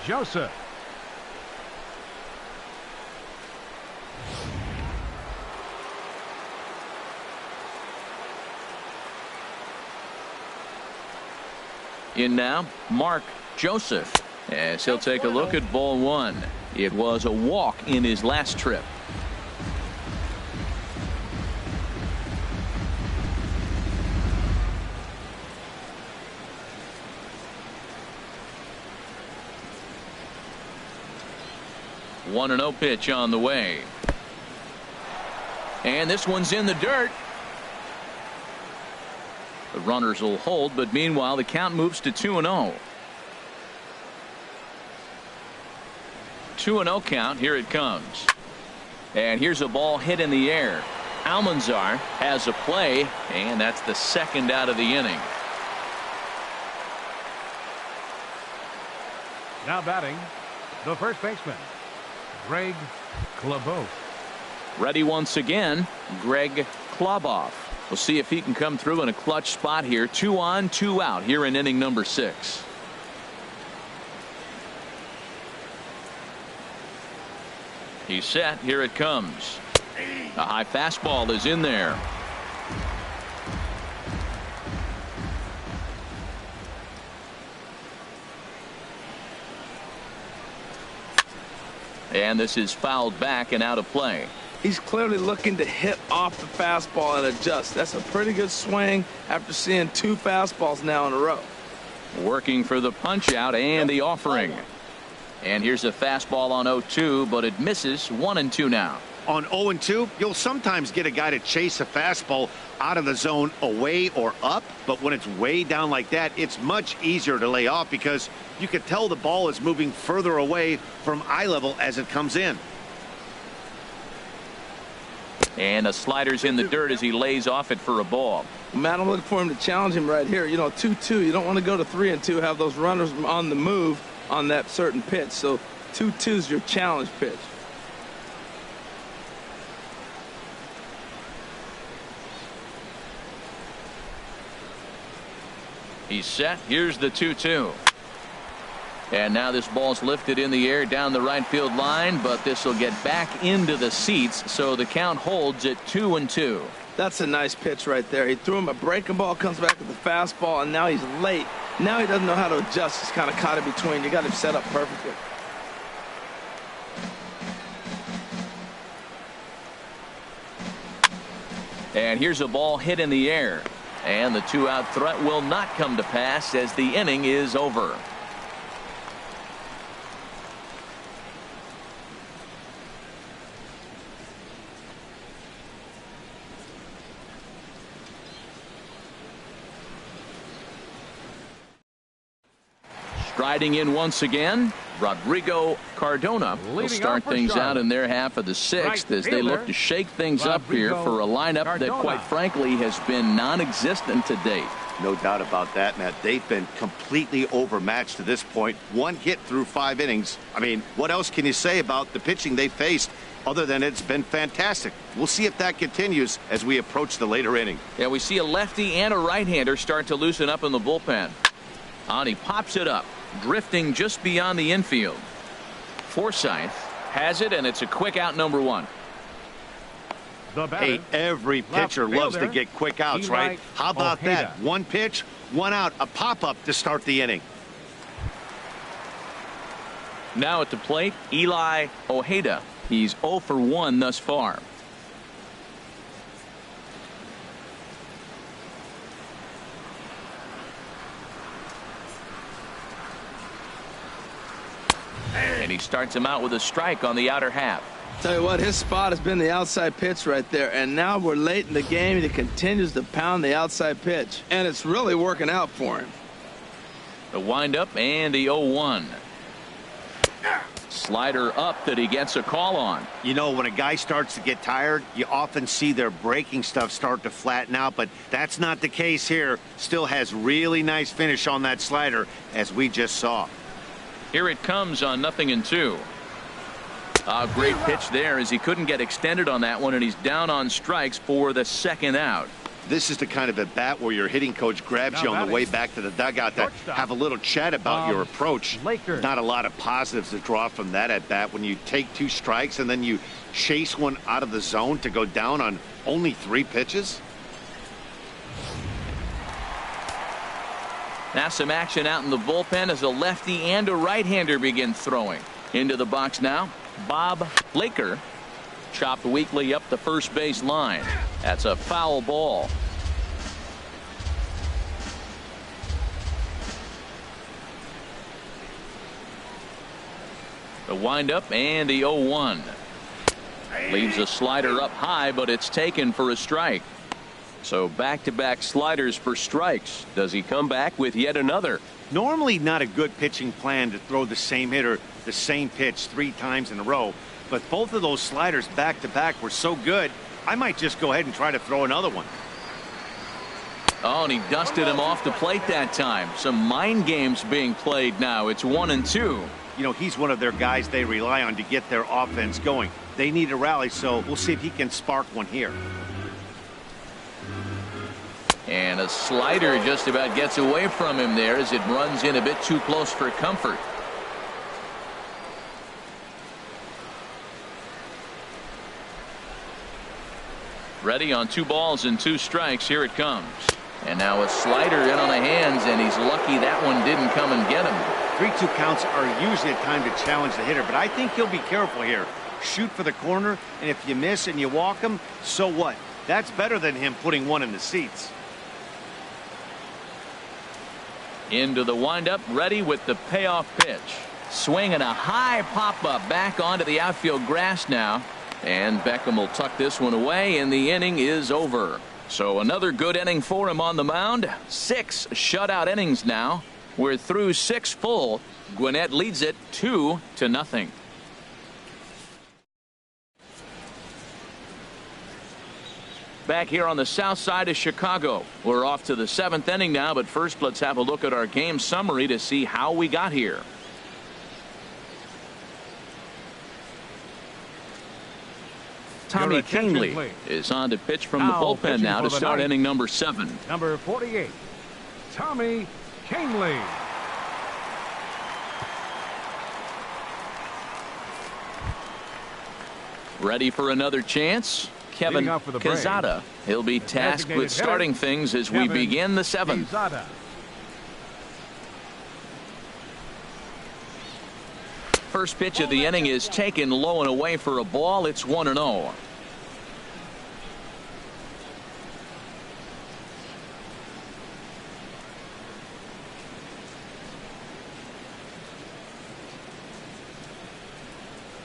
Joseph. In now, Mark Joseph, as he'll take a look at ball 1. It was a walk in his last trip. One and 0 pitch on the way. And this one's in the dirt. The runners will hold, but meanwhile the count moves to 2-0. 2-0 count. Here it comes. And here's a ball hit in the air. Almanzar has a play, and that's the second out of the inning. Now batting, the first baseman, Greg Cloboff. Ready once again, Greg Cloboff. We'll see if he can come through in a clutch spot here. 2 on, 2 out here in inning number 6. He's set. Here it comes. A high fastball is in there. And this is fouled back and out of play. He's clearly looking to hit off the fastball and adjust. That's a pretty good swing after seeing 2 fastballs now in a row. Working for the punch out and the offering. And here's a fastball on 0-2, but it misses. 1-2 now. On 0-2, you'll sometimes get a guy to chase a fastball out of the zone away or up, but when it's way down like that, it's much easier to lay off because you can tell the ball is moving further away from eye level as it comes in. And the slider's in the dirt as he lays off it for a ball. Matt, I'm looking for him to challenge him right here. You know, 2-2, you don't want to go to 3-2, have those runners on the move on that certain pitch. So 2-2 is your challenge pitch. He's set. Here's the 2-2. And now this ball's lifted in the air down the right field line, but this will get back into the seats, so the count holds at 2-2. That's a nice pitch right there. He threw him a breaking ball, comes back with the fastball, and now he's late. Now he doesn't know how to adjust. He's kind of caught in between. You got him set up perfectly. And here's a ball hit in the air. And the 2-out threat will not come to pass as the inning is over. Striding in once again, Rodrigo Cardona will start things out in their half of the 6th as they look to shake things up here for a lineup that, quite frankly, has been non-existent to date. No doubt about that, Matt. They've been completely overmatched to this point. 1 hit through 5 innings. I mean, what else can you say about the pitching they faced other than it's been fantastic? We'll see if that continues as we approach the later inning. Yeah, we see a lefty and a right-hander start to loosen up in the bullpen. And he pops it up, drifting just beyond the infield. Forsythe has it, and it's a quick out, number 1. Hey, every pitcher loves to get quick outs, right? How about that? 1 pitch, 1 out, a pop-up to start the inning. Now at the plate, Eli Ojeda. He's 0 for 1 thus far. And he starts him out with a strike on the outer half. Tell you what, his spot has been the outside pitch right there, and now we're late in the game and he continues to pound the outside pitch, and it's really working out for him. The windup and the 0-1. Slider up that he gets a call on. You know, when a guy starts to get tired, you often see their breaking stuff start to flatten out, but that's not the case here. Still has really nice finish on that slider, as we just saw. Here it comes on 0-2. A great pitch there as he couldn't get extended on that one, and he's down on strikes for the second out. This is the kind of at bat where your hitting coach grabs you on the way back to the dugout to have a little chat about your approach. Not a lot of positives to draw from that at bat when you take 2 strikes and then you chase one out of the zone to go down on only 3 pitches. Now some action out in the bullpen as a lefty and a right-hander begin throwing. Into the box now, Bob Laker. Chopped weakly up the first base line. That's a foul ball. The windup and the 0-1. Leaves a slider up high, but it's taken for a strike. So back-to-back sliders for strikes. Does he come back with yet another? Normally not a good pitching plan to throw the same hitter the same pitch 3 times in a row. But both of those sliders back-to-back were so good, I might just go ahead and try to throw another one. Oh, and he dusted him off the plate that time. Some mind games being played now. It's 1-2. You know, he's one of their guys they rely on to get their offense going. They need a rally, so we'll see if he can spark one here. And a slider just about gets away from him there as it runs in a bit too close for comfort. Ready on 2 balls and 2 strikes. Here it comes. And now a slider in on the hands, and he's lucky that one didn't come and get him. 3-2 counts are usually a time to challenge the hitter, but I think he'll be careful here. Shoot for the corner, and if you miss and you walk him, so what? That's better than him putting one in the seats. Into the windup, ready with the payoff pitch. Swinging a high pop-up back onto the outfield grass now. And Beckham will tuck this one away, and the inning is over. So another good inning for him on the mound. 6 shutout innings now. We're through 6 full. Gwinnett leads it 2-0. Back here on the south side of Chicago. We're off to the 7th inning now, but first let's have a look at our game summary to see how we got here. Tommy Kahnle is on to pitch from the bullpen now to start inning number 7. Number 48, Tommy Kahnle. Ready for another chance? Kevin Quezada. He'll be tasked with starting things as we begin the 7th. First pitch of the inning is taken low and away for a ball. It's 1-0.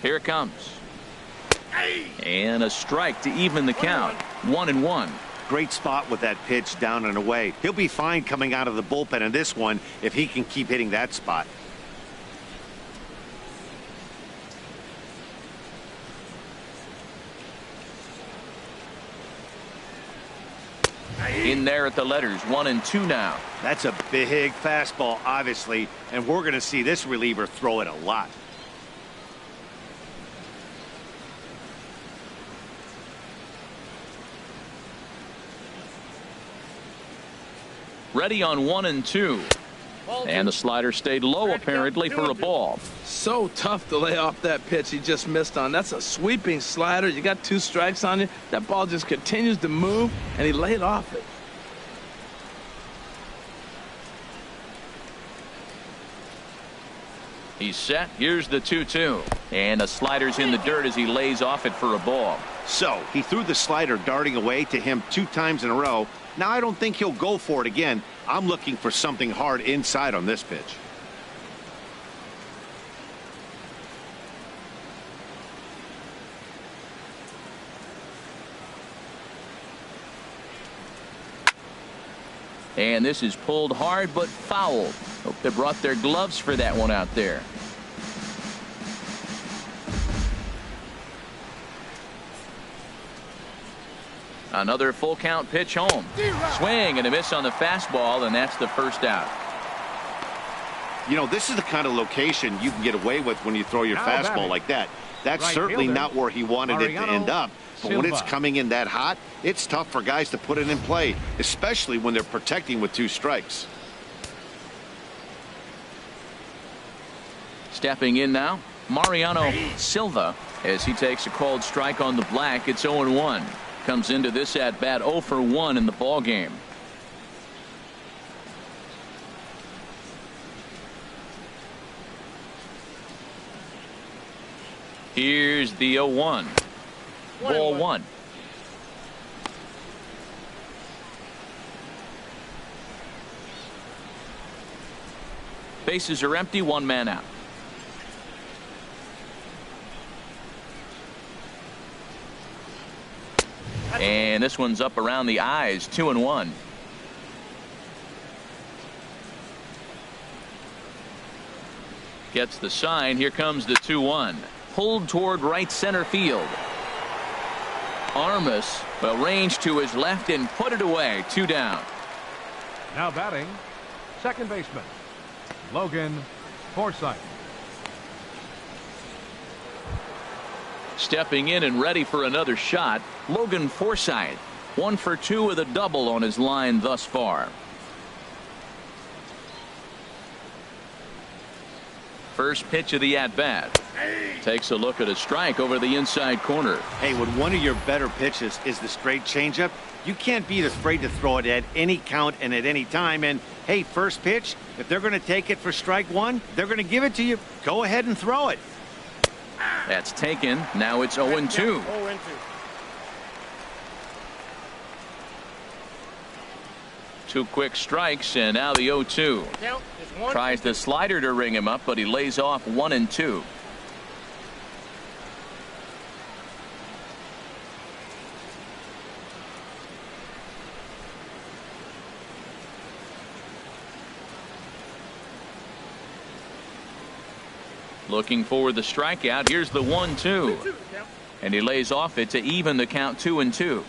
Here it comes. And a strike to even the count. 1-1. Great spot with that pitch down and away. He'll be fine coming out of the bullpen in this one if he can keep hitting that spot. In there at the letters, 1-2 now. That's a big fastball, obviously, and we're going to see this reliever throw it a lot. Ready on 1-2. And the slider stayed low apparently for a ball. So tough to lay off that pitch he just missed on. That's a sweeping slider. You got 2 strikes on you. That ball just continues to move, and he laid off it. He's set. Here's the 2-2. And the slider's in the dirt as he lays off it for a ball. So he threw the slider darting away to him 2 times in a row. Now I don't think he'll go for it again. I'm looking for something hard inside on this pitch. And this is pulled hard but fouled. Hope they brought their gloves for that one out there. Another full count pitch home. Swing and a miss on the fastball, and that's the first out. You know, this is the kind of location you can get away with when you throw your fastball like that. That's certainly not where he wanted it to end up. But when it's coming in that hot, it's tough for guys to put it in play, especially when they're protecting with 2 strikes. Stepping in now, Mariano Silva, as he takes a called strike on the black. It's 0-1. Comes into this at bat 0 for 1 in the ball game. Here's the 0-1. Ball 1. Bases are empty, 1 man out. And this one's up around the eyes, 2-1. Gets the sign. Here comes the 2-1. Pulled toward right center field. Armas will range to his left and put it away. 2 down. Now batting, second baseman Logan Forsythe. Stepping in and ready for another shot, Logan Forsythe. 1 for 2 with a double on his line thus far. First pitch of the at-bat. Takes a look at a strike over the inside corner. Hey, when one of your better pitches is the straight changeup, you can't be afraid to throw it at any count and at any time. And hey, first pitch, if they're going to take it for strike 1, they're going to give it to you. Go ahead and throw it. That's taken. Now it's 0-2. 0-2. Two quick strikes, and now the 0-2. Tries the slider to ring him up, but he lays off 1 and 2. Looking for the strikeout. Here's the 1-2. And he lays off it to even the count 2-2.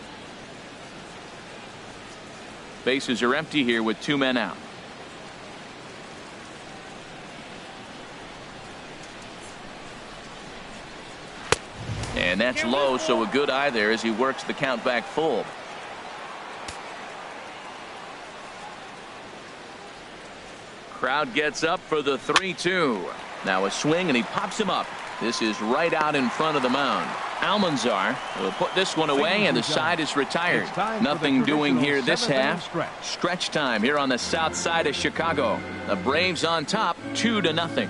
Bases are empty here with 2 men out. And that's low, so a good eye there as he works the count back full. Crowd gets up for the 3-2. Now a swing, and he pops him up. This is right out in front of the mound. Almanzar will put this one away, and the side is retired. Nothing doing here this half. Stretch time here on the south side of Chicago. The Braves on top, 2-0.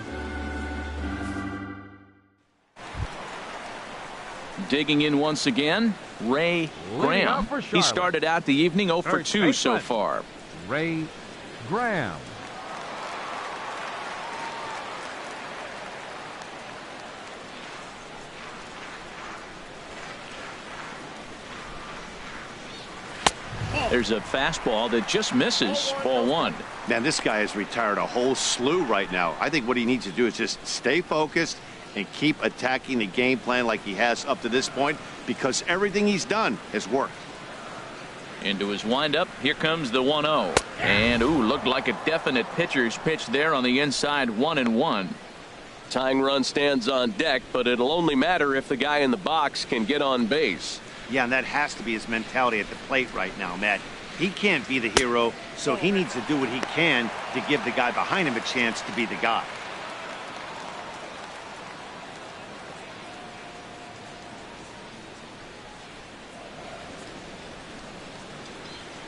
Digging in once again, Ray Graham. He started out the evening 0 for 2 so far. Ray Graham. There's a fastball that just misses. Ball 1. Man, this guy has retired a whole slew right now. I think what he needs to do is just stay focused and keep attacking the game plan like he has up to this point, because everything he's done has worked. Into his windup. Here comes the 1-0. And looked like a definite pitcher's pitch there on the inside. 1-1. Tying run stands on deck, but it'll only matter if the guy in the box can get on base. Yeah, and that has to be his mentality at the plate right now, Matt. He can't be the hero, so he needs to do what he can to give the guy behind him a chance to be the guy.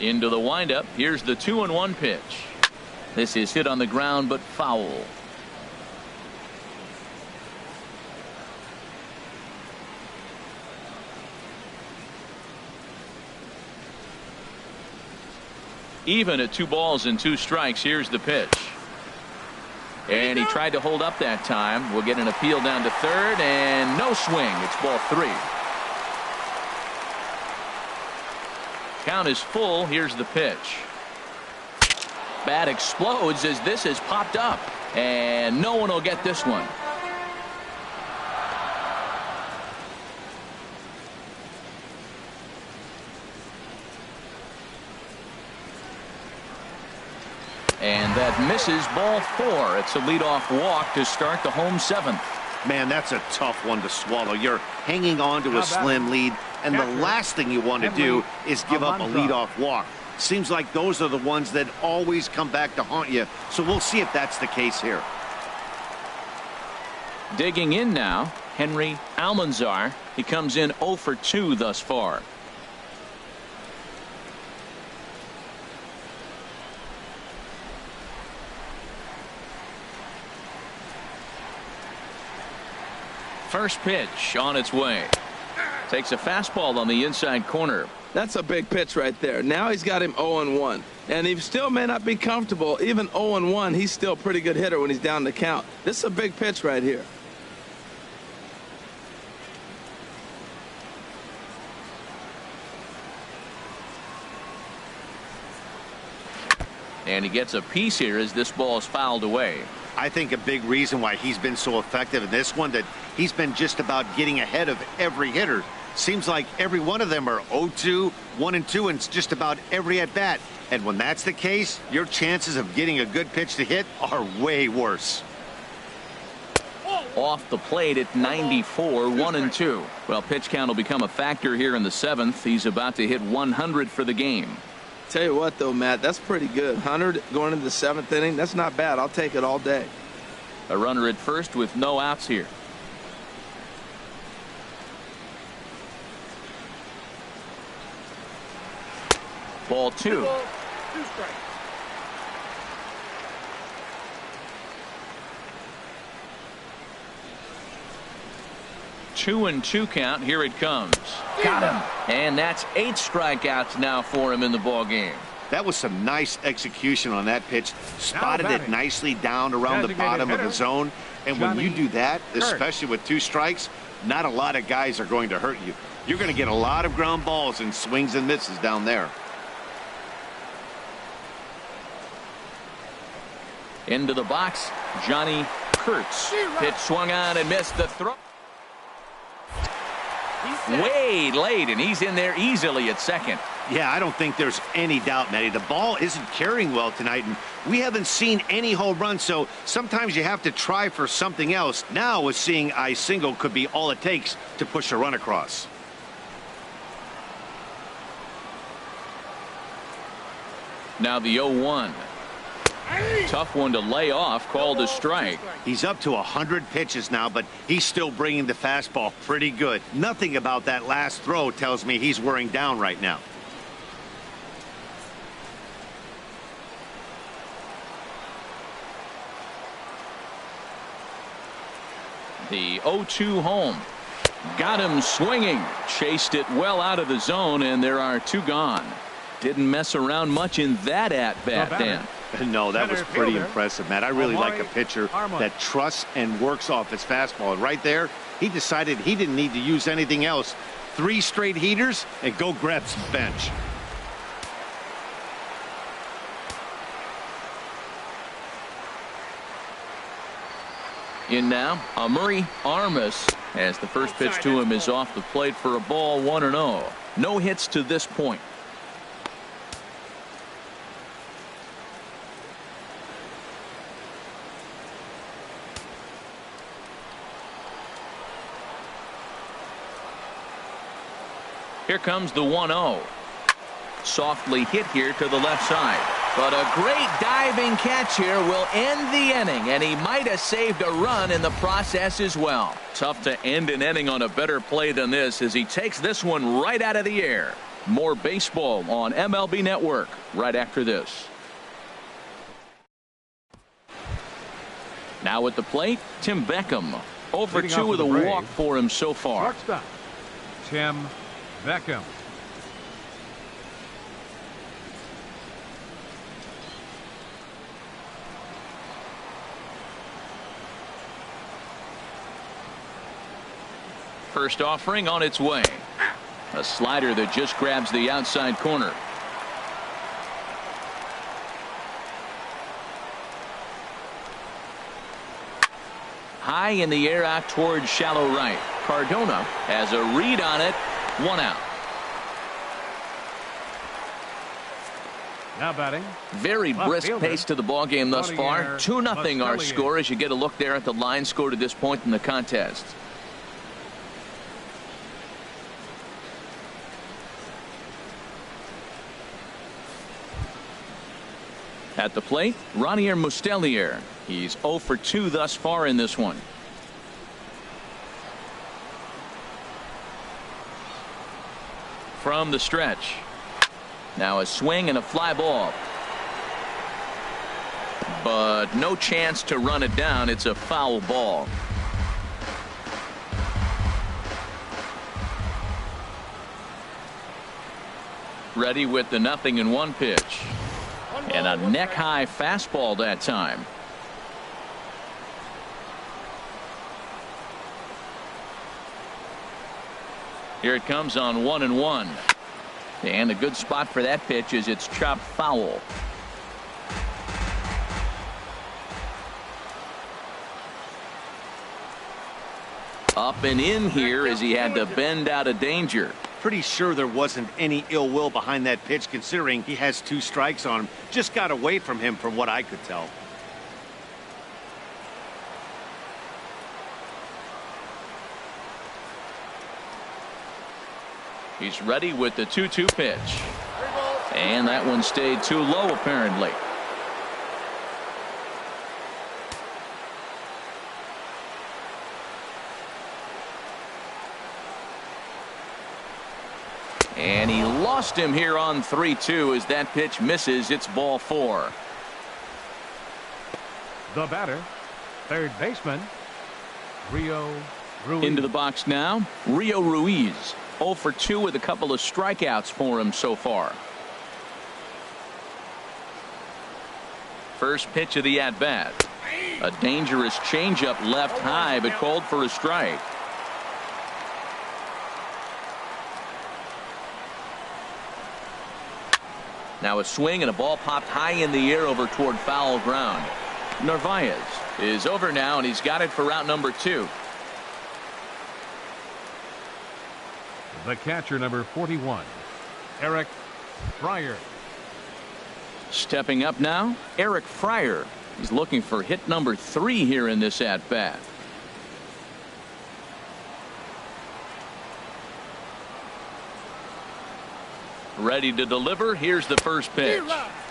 Into the windup. Here's the 2-1 pitch. This is hit on the ground, but foul. Even at 2 balls and 2 strikes. Here's the pitch. And he tried to hold up that time. We'll get an appeal down to third, and no swing. It's ball 3. Count is full. Here's the pitch. Bat explodes as this is popped up. And no one will get this one. And that misses, ball 4. It's a leadoff walk to start the home 7th. Man, that's a tough one to swallow. You're hanging on to a slim lead, and the last thing you want to do is give up a leadoff walk. Seems like those are the ones that always come back to haunt you, so we'll see if that's the case here. Digging in now, Henry Almanzar. He comes in 0 for 2 thus far. First pitch on its way. Takes a fastball on the inside corner. That's a big pitch right there. Now he's got him 0-1. And he still may not be comfortable. Even 0-1, he's still a pretty good hitter when he's down the count. This is a big pitch right here. And he gets a piece here as this ball is fouled away. I think a big reason why he's been so effective in this one, that he's been just about getting ahead of every hitter. Seems like every one of them are 0-2, 1-2, and just about every at bat. And when that's the case, your chances of getting a good pitch to hit are way worse. Off the plate at 94, 1-2. Well, pitch count will become a factor here in the 7th. He's about to hit 100 for the game. Tell you what, though, Matt, that's pretty good. 100 going into the 7th inning. That's not bad. I'll take it all day. A runner at first with no outs here. Ball 2. Two and 2 count. Here it comes. Got him. And that's 8 strikeouts now for him in the ball game. That was some nice execution on that pitch. Spotted it nicely down around the bottom of the zone. And when you do that, especially with 2 strikes, not a lot of guys are going to hurt you. You're going to get a lot of ground balls and swings and misses down there. Into the box, Johnny Kurtz. Pitch swung on and missed the throw. Way late, and he's in there easily at second. Yeah, I don't think there's any doubt, Matty. The ball isn't carrying well tonight, and we haven't seen any home runs, so sometimes you have to try for something else. Now, with seeing I single could be all it takes to push a run across. Now the 0-1. Tough one to lay off, called a strike. He's up to 100 pitches now, but he's still bringing the fastball pretty good. Nothing about that last throw tells me he's wearing down right now. The 0-2 home. Got him swinging. Chased it well out of the zone, and there are 2 gone. Didn't mess around much in that at-bat then. No, that was pretty impressive, Matt. I really like a pitcher that trusts and works off his fastball. And right there, he decided he didn't need to use anything else. 3 straight heaters and go grab some bench. In now, Amuri Armas, as the first pitch to him is off the plate for a ball, 1-0. No hits to this point. Here comes the 1-0. Softly hit here to the left side. But a great diving catch here will end the inning, and he might have saved a run in the process as well. Tough to end an inning on a better play than this as he takes this one right out of the air. More baseball on MLB Network right after this. Now at the plate, Tim Beckham. Over 2 with a walk for him so far. Shortstop, Tim Beckham. First offering on its way. A slider that just grabs the outside corner. high in the air out towards shallow right. Cardona has a read on it. 1 out. Now batting. Very brisk pace to the ball game thus far. 2-0 our score as you get a look there at the line score to this point in the contest. At the plate, Ronier Mustellier. He's 0 for 2 thus far in this one. From the stretch. Now a swing and a fly ball. But no chance to run it down. It's a foul ball. Ready with the 0-1 pitch. And a neck-high fastball that time. Here it comes on 1-1. And a good spot for that pitch is it's chopped foul. Up and in here as he had to bend out of danger. Pretty sure there wasn't any ill will behind that pitch, considering he has 2 strikes on him. Just got away from him from what I could tell. He's ready with the 2-2 pitch. And that one stayed too low apparently. And he lost him here on 3-2 as that pitch misses. It's ball 4. The batter, third baseman, Rio Ruiz. Into the box now, Rio Ruiz. 0 for 2 with a couple of strikeouts for him so far. First pitch of the at-bat. A dangerous changeup left high, but called for a strike. Now a swing and a ball popped high in the air over toward foul ground. Narvaez is over now, and he's got it for route number 2. The catcher, number 41, Eric Fryer. Stepping up now, Eric Fryer. He's looking for hit number 3 here in this at-bat. Ready to deliver. Here's the first pitch.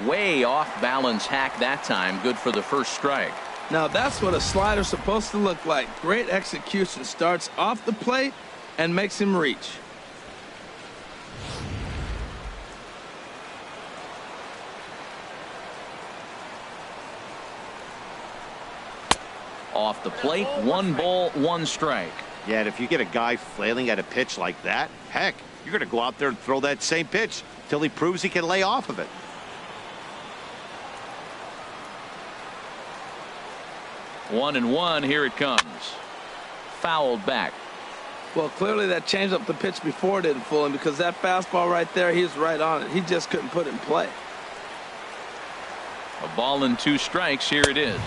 Way off balance hack that time. Good for the first strike. Now that's what a slider's supposed to look like. Great execution. Starts off the plate and makes him reach. Off the plate, 1 ball, 1 strike. Yeah, and if you get a guy flailing at a pitch like that, heck, you're going to go out there and throw that same pitch till he proves he can lay off of it. One and one. Here it comes. Fouled back. Well, clearly that changeup the pitch before didn't fool him, because that fastball right there, he was right on it. He just couldn't put it in play. A ball and 2 strikes. Here it is.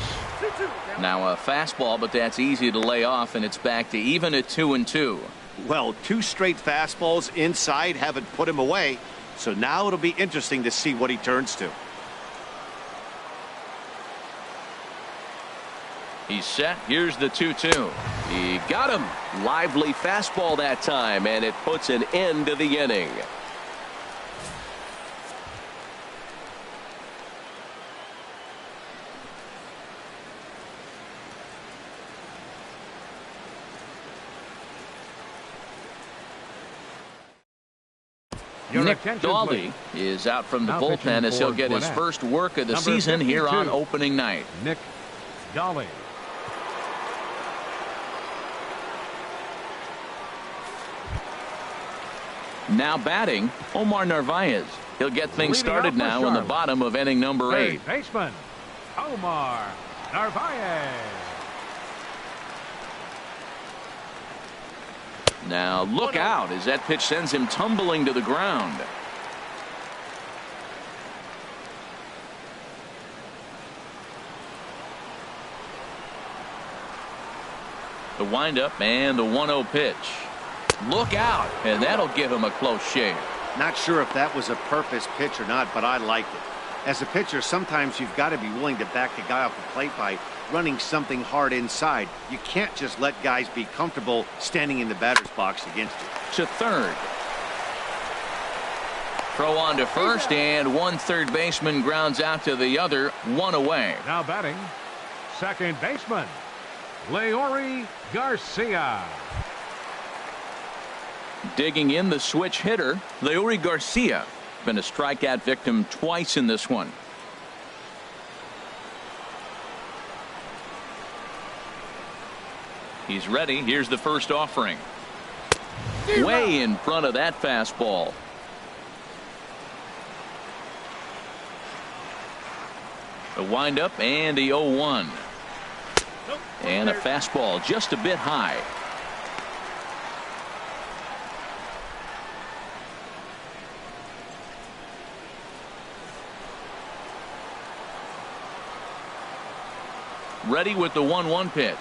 Now a fastball, but that's easy to lay off, and it's back to even at 2-2. Well, 2 straight fastballs inside haven't put him away, so now it'll be interesting to see what he turns to. He's set. Here's the 2-2. He got him. Lively fastball that time, and it puts an end to the inning. Nick Dawley is out from the bullpen as he'll get his first work of the season here on opening night. Nick Dawley. Now batting, Omar Narvaez. He'll get things started now in the bottom of inning number 8. Third baseman, Omar Narvaez. Now look out as that pitch sends him tumbling to the ground. The windup and the 1-0 pitch. Look out, and that'll give him a close shave. Not sure if that was a purpose pitch or not, but I liked it. As a pitcher, sometimes you've got to be willing to back the guy off the plate by running something hard inside. You can't just let guys be comfortable standing in the batter's box against you. To third. Throw on to first, and one third baseman grounds out to the other, one away. Now batting, second baseman, Leury Garcia. Digging in the switch hitter, Leury Garcia. Been a strikeout victim twice in this one. He's ready. Here's the first offering. Way in front of that fastball. The windup and the 0-1. And a fastball just a bit high. Ready with the 1-1 pitch.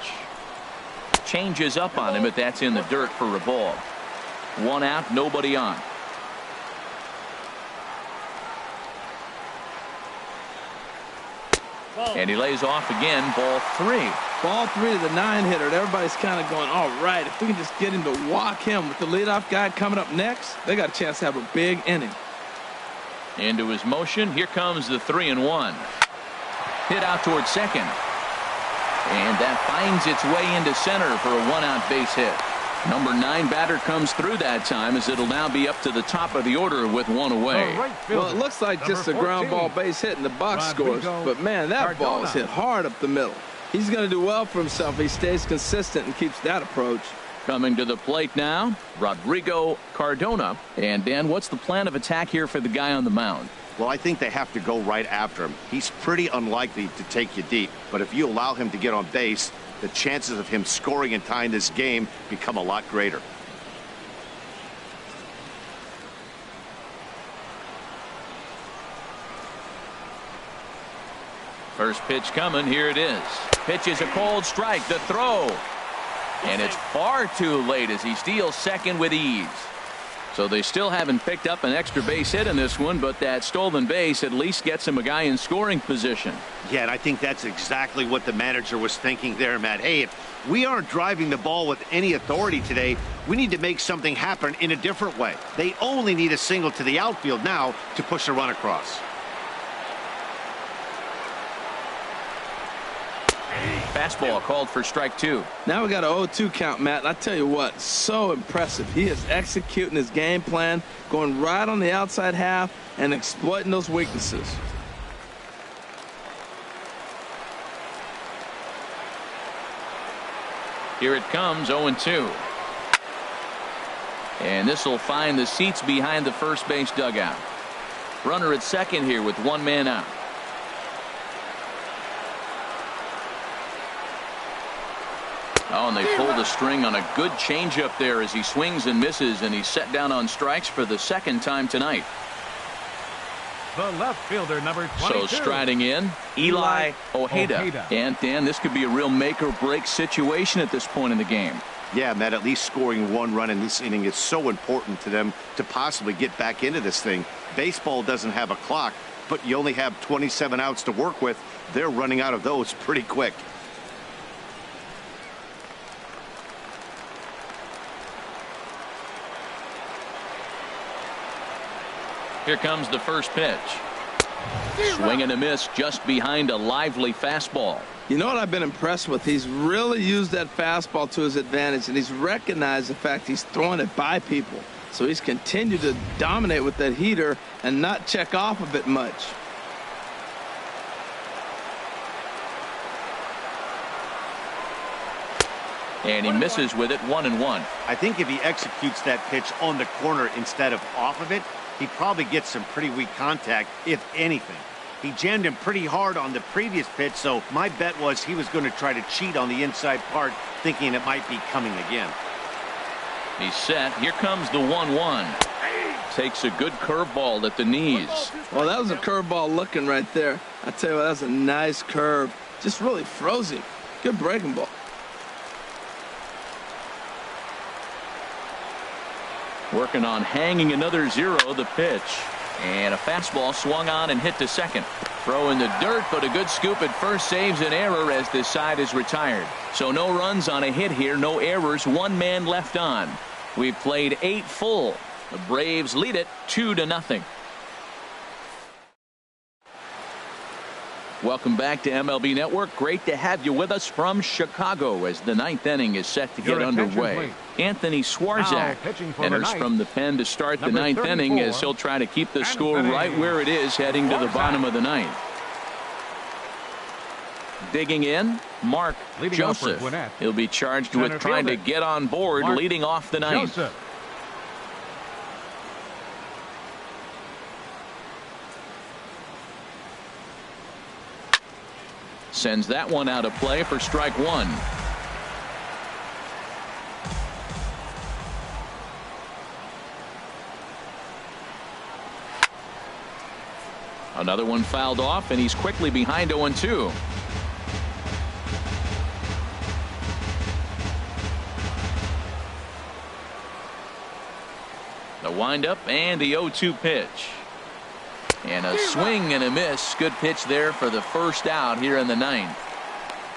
Changes up on him, but that's in the dirt for a ball. One out, nobody on. And he lays off again, ball 3. Ball 3 to the 9-hitter. Everybody's kind of going, all right, if we can just get him to walk him with the leadoff guy coming up next, they got a chance to have a big inning. Into his motion, here comes the 3-1. Hit out towards second. And that finds its way into center for a one-out base hit. Number 9 batter comes through that time, as it'll now be up to the top of the order with one away. Well, it looks like just a ground ball base hit in the box scores, but man, that ball is hit hard up the middle. He's going to do well for himself if he stays consistent and keeps that approach. Coming to the plate now, Rodrigo Cardona. And Dan, what's the plan of attack here for the guy on the mound? Well, I think they have to go right after him. He's pretty unlikely to take you deep, but if you allow him to get on base, the chances of him scoring and tying this game become a lot greater. First pitch coming. Here it is. Pitch is a cold strike. The throw. And it's far too late as he steals second with ease. So they still haven't picked up an extra base hit in this one, but that stolen base at least gets him a guy in scoring position. Yeah, and I think that's exactly what the manager was thinking there, Matt. Hey, if we aren't driving the ball with any authority today, we need to make something happen in a different way. They only need a single to the outfield now to push a run across. Fastball called for strike 2. Now we got an 0-2 count, Matt. And I tell you what, so impressive. He is executing his game plan, going right on the outside half and exploiting those weaknesses. Here it comes, 0-2. And this will find the seats behind the first base dugout. Runner at second here with one man out. Oh, and they pulled a string on a good changeup there as he swings and misses, and he's set down on strikes for the second time tonight. The left fielder, number 22. So striding in, Eli Ojeda. And Dan, this could be a real make or break situation at this point in the game. Yeah, Matt, at least scoring one run in this inning is so important to them to possibly get back into this thing. Baseball doesn't have a clock, but you only have 27 outs to work with. They're running out of those pretty quick. Here comes the first pitch. Swing and a miss just behind a lively fastball. You know what I've been impressed with? He's really used that fastball to his advantage, and he's recognized the fact he's throwing it by people. So he's continued to dominate with that heater and not check off of it much. And he misses with it, 1-1. I think if he executes that pitch on the corner instead of off of it, he probably gets some pretty weak contact, if anything. He jammed him pretty hard on the previous pitch, so my bet was he was going to try to cheat on the inside part, thinking it might be coming again. He's set. Here comes the 1-1. Takes a good curveball at the knees. Well, that was a curveball looking right there. I tell you what, that was a nice curve. Just really froze him. Good breaking ball. Working on hanging another 0, the pitch. And a fastball swung on and hit to second. Throw in the dirt, but a good scoop at first saves an error as this side is retired. So no runs on a hit here, no errors, 1 man left on. We've played 8 full. The Braves lead it 2-0. Welcome back to MLB Network. Great to have you with us from Chicago as the 9th inning is set to get underway. Anthony Swarzak enters from the pen to start the 9th inning as he'll try to keep the score right where it is heading to the bottom of the 9th. Digging in, Mark Joseph. He'll be charged with trying to get on board, leading off the 9th. Sends that one out of play for strike 1. Another one fouled off, and he's quickly behind 0-2. The windup and the 0-2 pitch. And a swing and a miss. Good pitch there for the first out here in the 9th.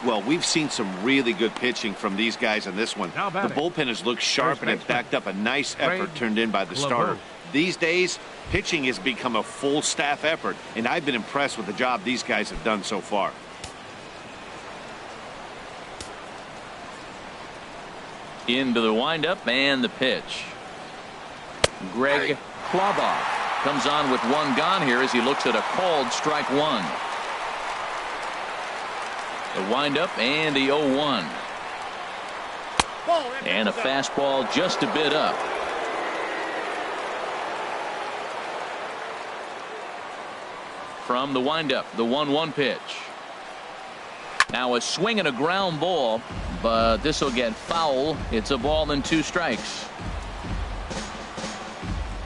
Well, we've seen some really good pitching from these guys in this one. The bullpen has looked sharp and it backed up a nice effort turned in by the starter. These days, pitching has become a full staff effort, and I've been impressed with the job these guys have done so far. Into the windup and the pitch. Greg Clobaugh comes on with 1 gone here as he looks at a called strike 1. The windup and the 0-1. And a fastball just a bit up. From the windup, the 1-1 pitch. Now a swing and a ground ball, but this will get foul. It's a ball and 2 strikes.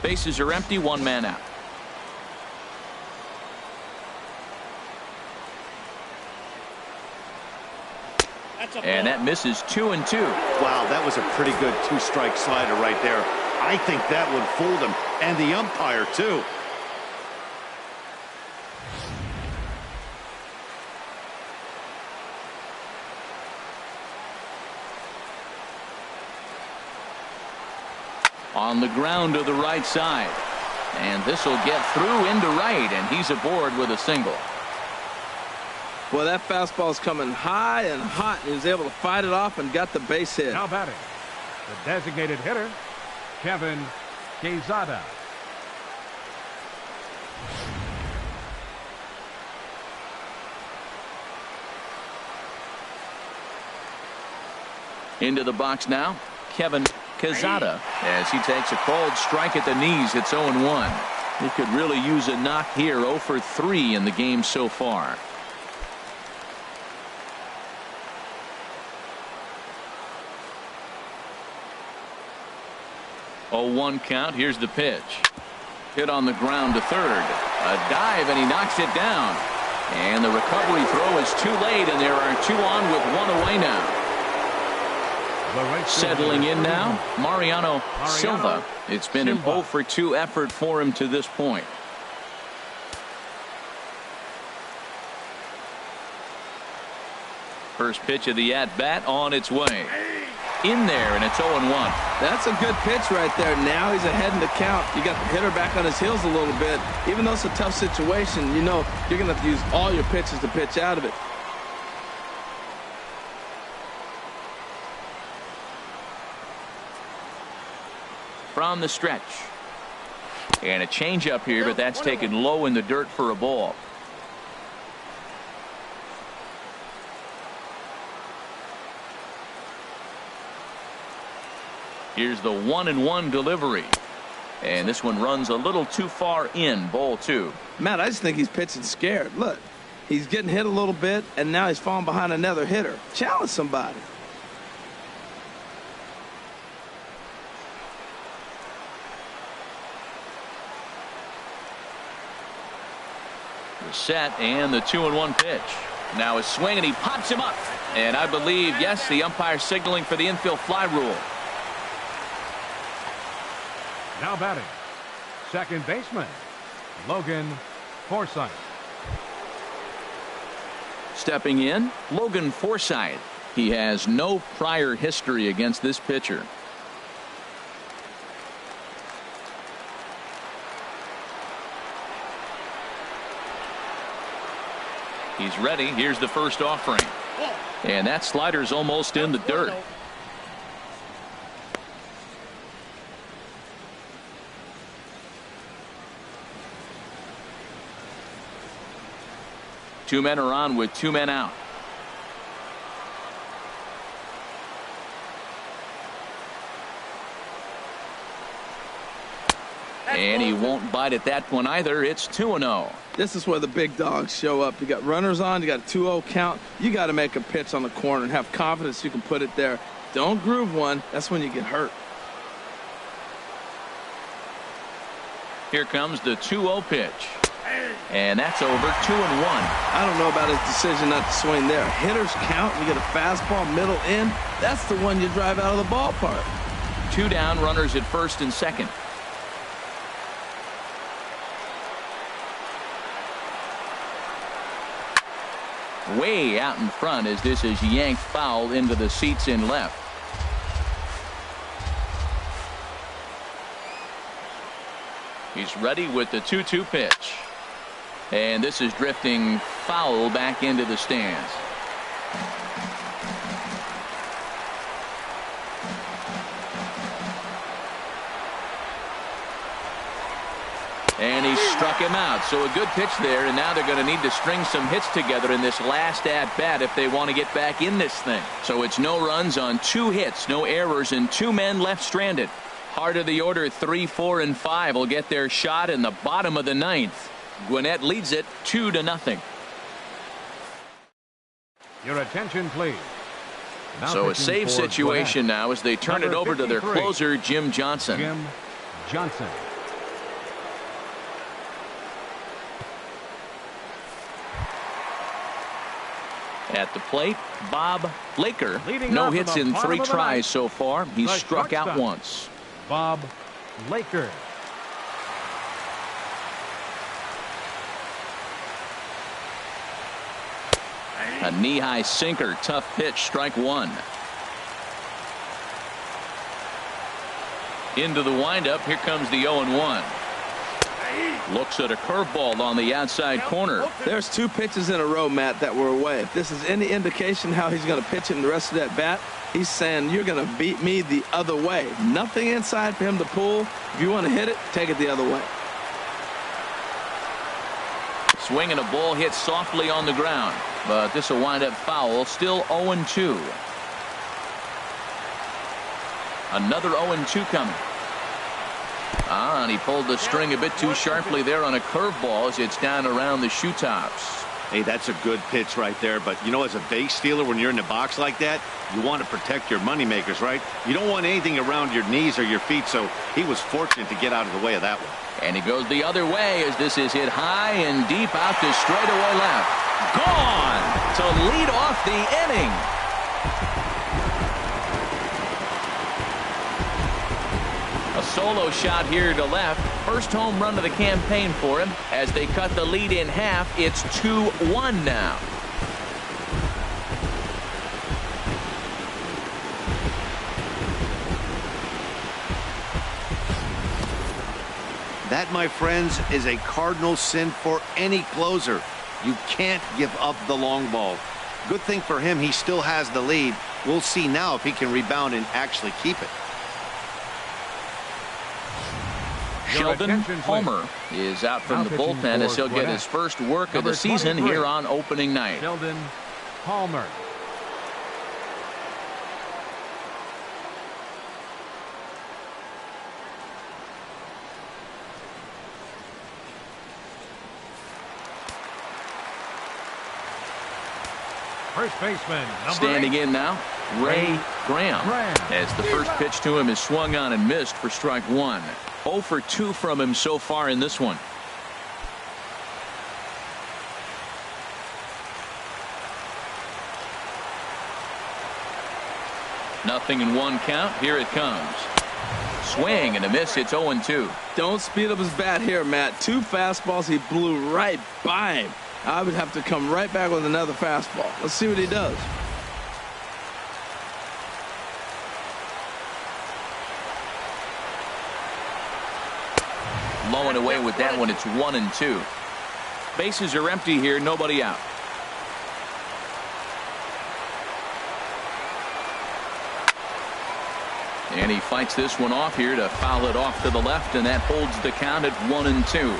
Bases are empty, 1 man out. And that misses 2-2. Wow, that was a pretty good 2-strike slider right there. I think that would fool them, and the umpire too. On the ground to the right side. And this will get through into right, and he's aboard with a single. Well, that fastball is coming high and hot. He was able to fight it off and got the base hit. Now batting, the designated hitter, Kevin Quezada. Into the box now, Kevin Quezada, as he takes a called strike at the knees. It's 0-1. He could really use a knock here. 0 for 3 in the game so far. Oh, 1 count. Here's the pitch. Hit on the ground to third. A dive, and he knocks it down. And the recovery throw is too late, and there are 2 on with 1 away now. Settling in now, Mariano Silva. It's been an 0 for 2 effort for him to this point. First pitch of the at-bat on its way. In there, and it's 0-1. That's a good pitch right there. Now he's ahead in the count. You got the hitter back on his heels a little bit. Even though it's a tough situation, you know you're going to have to use all your pitches to pitch out of it. From the stretch. And a changeup here, but that's taken low in the dirt for a ball. Here's the 1-1 delivery. And this one runs a little too far in, ball 2. Matt, I just think he's pitching scared. Look, he's getting hit a little bit, and now he's falling behind another hitter. Challenge somebody. The set and the 2-1 pitch. Now a swing, and he pops him up. And I believe, yes, the umpire signaling for the infield fly rule. Now batting, second baseman, Logan Forsythe. Stepping in, Logan Forsythe. He has no prior history against this pitcher. He's ready. Here's the first offering. And that slider's almost in the dirt. Two men are on with two men out. And he won't bite at that one either. It's 2-0. This is where the big dogs show up. You got runners on, you got a 2-0 count. You got to make a pitch on the corner and have confidence you can put it there. Don't groove one. That's when you get hurt. Here comes the 2-0 pitch. And that's over. 2-1. I don't know about his decision not to swing there. Hitters count. You get a fastball middle in. That's the one you drive out of the ballpark. Two down, runners at first and second. Way out in front as this is yanked foul into the seats in left. He's ready with the 2-2 pitch. And this is drifting foul back into the stands. And he struck him out. So a good pitch there, and now they're going to need to string some hits together in this last at-bat if they want to get back in this thing. So it's no runs on 2 hits, no errors, and 2 men left stranded. Heart of the order, 3, 4, and 5 will get their shot in the bottom of the 9th. Gwinnett leads it 2-0. Your attention, please. Now So a pitching safe for situation Gwinnett, now as they turn it number over to their 53, closer, Jim Johnson. Jim Johnson. At the plate, Bob Laker. Leading No off hits in the in 3 bottom of the tries ninth, so far. He's the struck out shortstop, once. Bob Laker. A knee-high sinker, tough pitch, strike 1. Into the windup, here comes the 0-1. Looks at a curveball on the outside corner. There's 2 pitches in a row, Matt, that were away. If this is any indication how he's going to pitch it in the rest of that bat, he's saying you're going to beat me the other way. Nothing inside for him to pull. If you want to hit it, take it the other way. Swinging a ball hit softly on the ground, but this will wind up foul. Still 0-2. Another 0-2 coming. And he pulled the string a bit too sharply there on a curveball as it's down around the shoe tops. Hey, that's a good pitch right there. But, you know, as a base stealer, when you're in the box like that, you want to protect your moneymakers, right? You don't want anything around your knees or your feet, so he was fortunate to get out of the way of that one. And he goes the other way as this is hit high and deep out to straightaway left. Gone to lead off the inning. A solo shot here to left. First home run of the campaign for him. As they cut the lead in half, it's 2-1 now. That, my friends, is a cardinal sin for any closer. You can't give up the long ball. Good thing for him, he still has the lead. We'll see now if he can rebound and actually keep it. Sheldon Homer is out from the bullpen as he'll get his first work of the season here on opening night. Sheldon Palmer. First baseman, Standing 8. in now, Ray Graham. As the first pitch to him is swung on and missed for strike 1. 0 for 2 from him so far in this one. Nothing in 1 count. Here it comes. swing and a miss. It's 0-2. Don't speed up his bat here, Matt. 2 fastballs. He blew right by him. I would have to come right back with another fastball. Let's see what he does. Low and away with that one. It's 1-2. Bases are empty here. Nobody out. And he fights this one off here to foul it off to the left, and that holds the count at 1-2.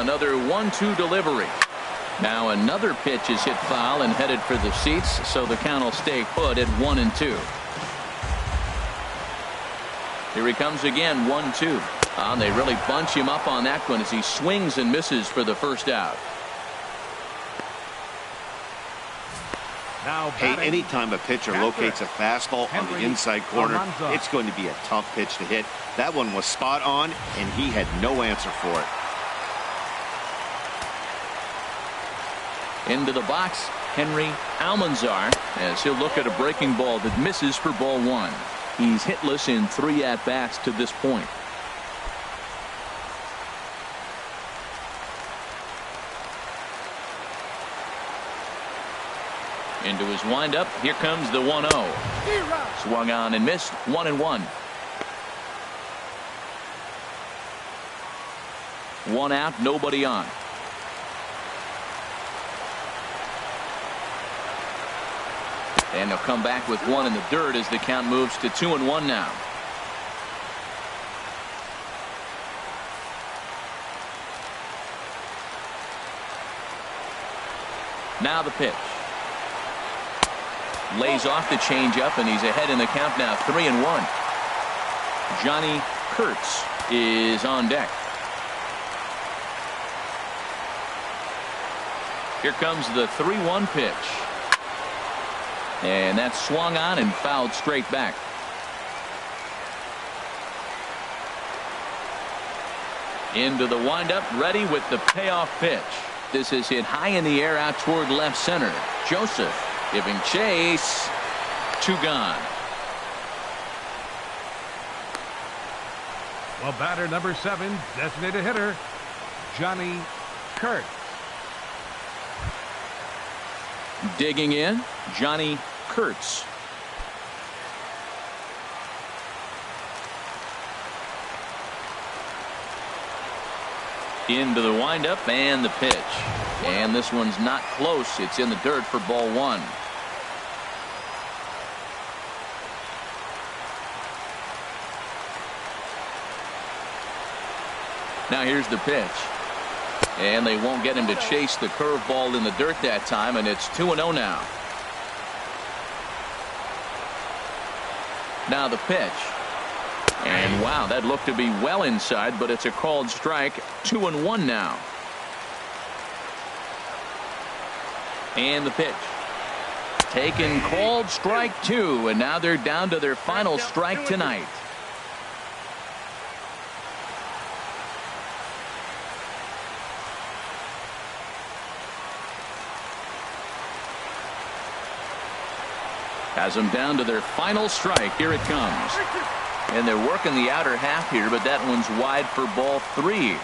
Another 1-2 delivery. Now another pitch is hit foul and headed for the seats, so the count will stay put at 1-2. Here he comes again, 1-2. And they really bunch him up on that one as he swings and misses for the first out. Now Hey, anytime a pitcher locates a fastball on the inside corner, it's going to be a tough pitch to hit. That one was spot on, and he had no answer for it. Into the box, Henry Almanzar, as he'll look at a breaking ball that misses for ball 1. He's hitless in 3 at-bats to this point. Into his windup. Here comes the 1-0. Swung on and missed. 1-1. 1 out, nobody on. And they'll come back with 1 in the dirt as the count moves to 2-1 now. Now the pitch. Lays off the changeup, and he's ahead in the count now, 3-1. Johnny Kurtz is on deck. Here comes the 3-1 pitch. And that's swung on and fouled straight back. Into the windup, ready with the payoff pitch. This is hit high in the air out toward left center. Joseph giving chase. 2 gone. Well, batter number 7, designated hitter, Johnny Kurtz. Digging in, Johnny Kurtz. Into the windup and the pitch. And this one's not close. It's in the dirt for ball 1. Now here's the pitch. And they won't get him to chase the curveball in the dirt that time, and it's 2-0 now. Now the pitch. And wow, that looked to be well inside, but it's a called strike. 2-1 now. And the pitch. Taken, called strike 2, and now they're down to their final strike tonight. Has them down to their final strike. Here it comes. And they're working the outer half here, but that one's wide for ball 3.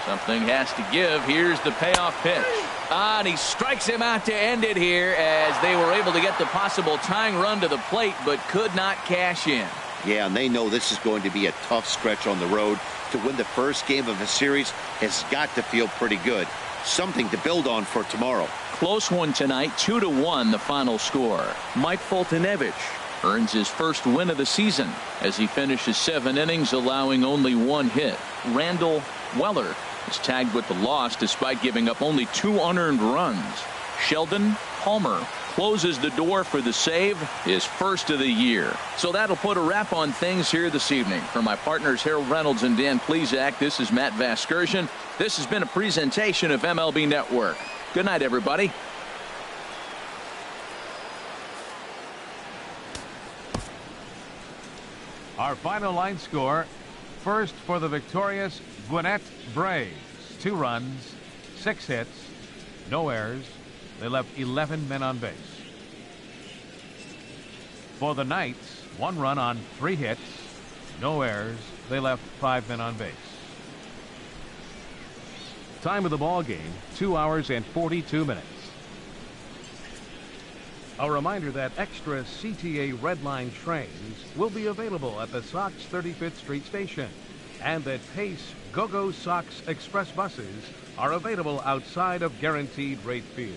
Something has to give. Here's the payoff pitch. And he strikes him out to end it here as they were able to get the possible tying run to the plate, but could not cash in. Yeah, and they know this is going to be a tough stretch on the road. To win the first game of the series has got to feel pretty good. Something to build on for tomorrow. Close one tonight, 2-1 the final score. Mike Foltynewicz earns his first win of the season as he finishes 7 innings, allowing only 1 hit. Randall Weller is tagged with the loss despite giving up only 2 unearned runs. Sheldon Palmer closes the door for the save, his first of the year. So that'll put a wrap on things here this evening. For my partners Harold Reynolds and Dan Plesac, this is Matt Vasgersian. This has been a presentation of MLB Network. Good night, everybody. Our final line score, First for the victorious Gwinnett Braves. 2 runs, 6 hits, no errors. They left 11 men on base. For the Knights, 1 run on 3 hits, no errors. They left 5 men on base. Time of the ball game, 2 hours and 42 minutes. A reminder that extra CTA Red Line trains will be available at the Sox 35th Street station, and that Pace Go-Go Sox Express buses are available outside of Guaranteed Rate Field.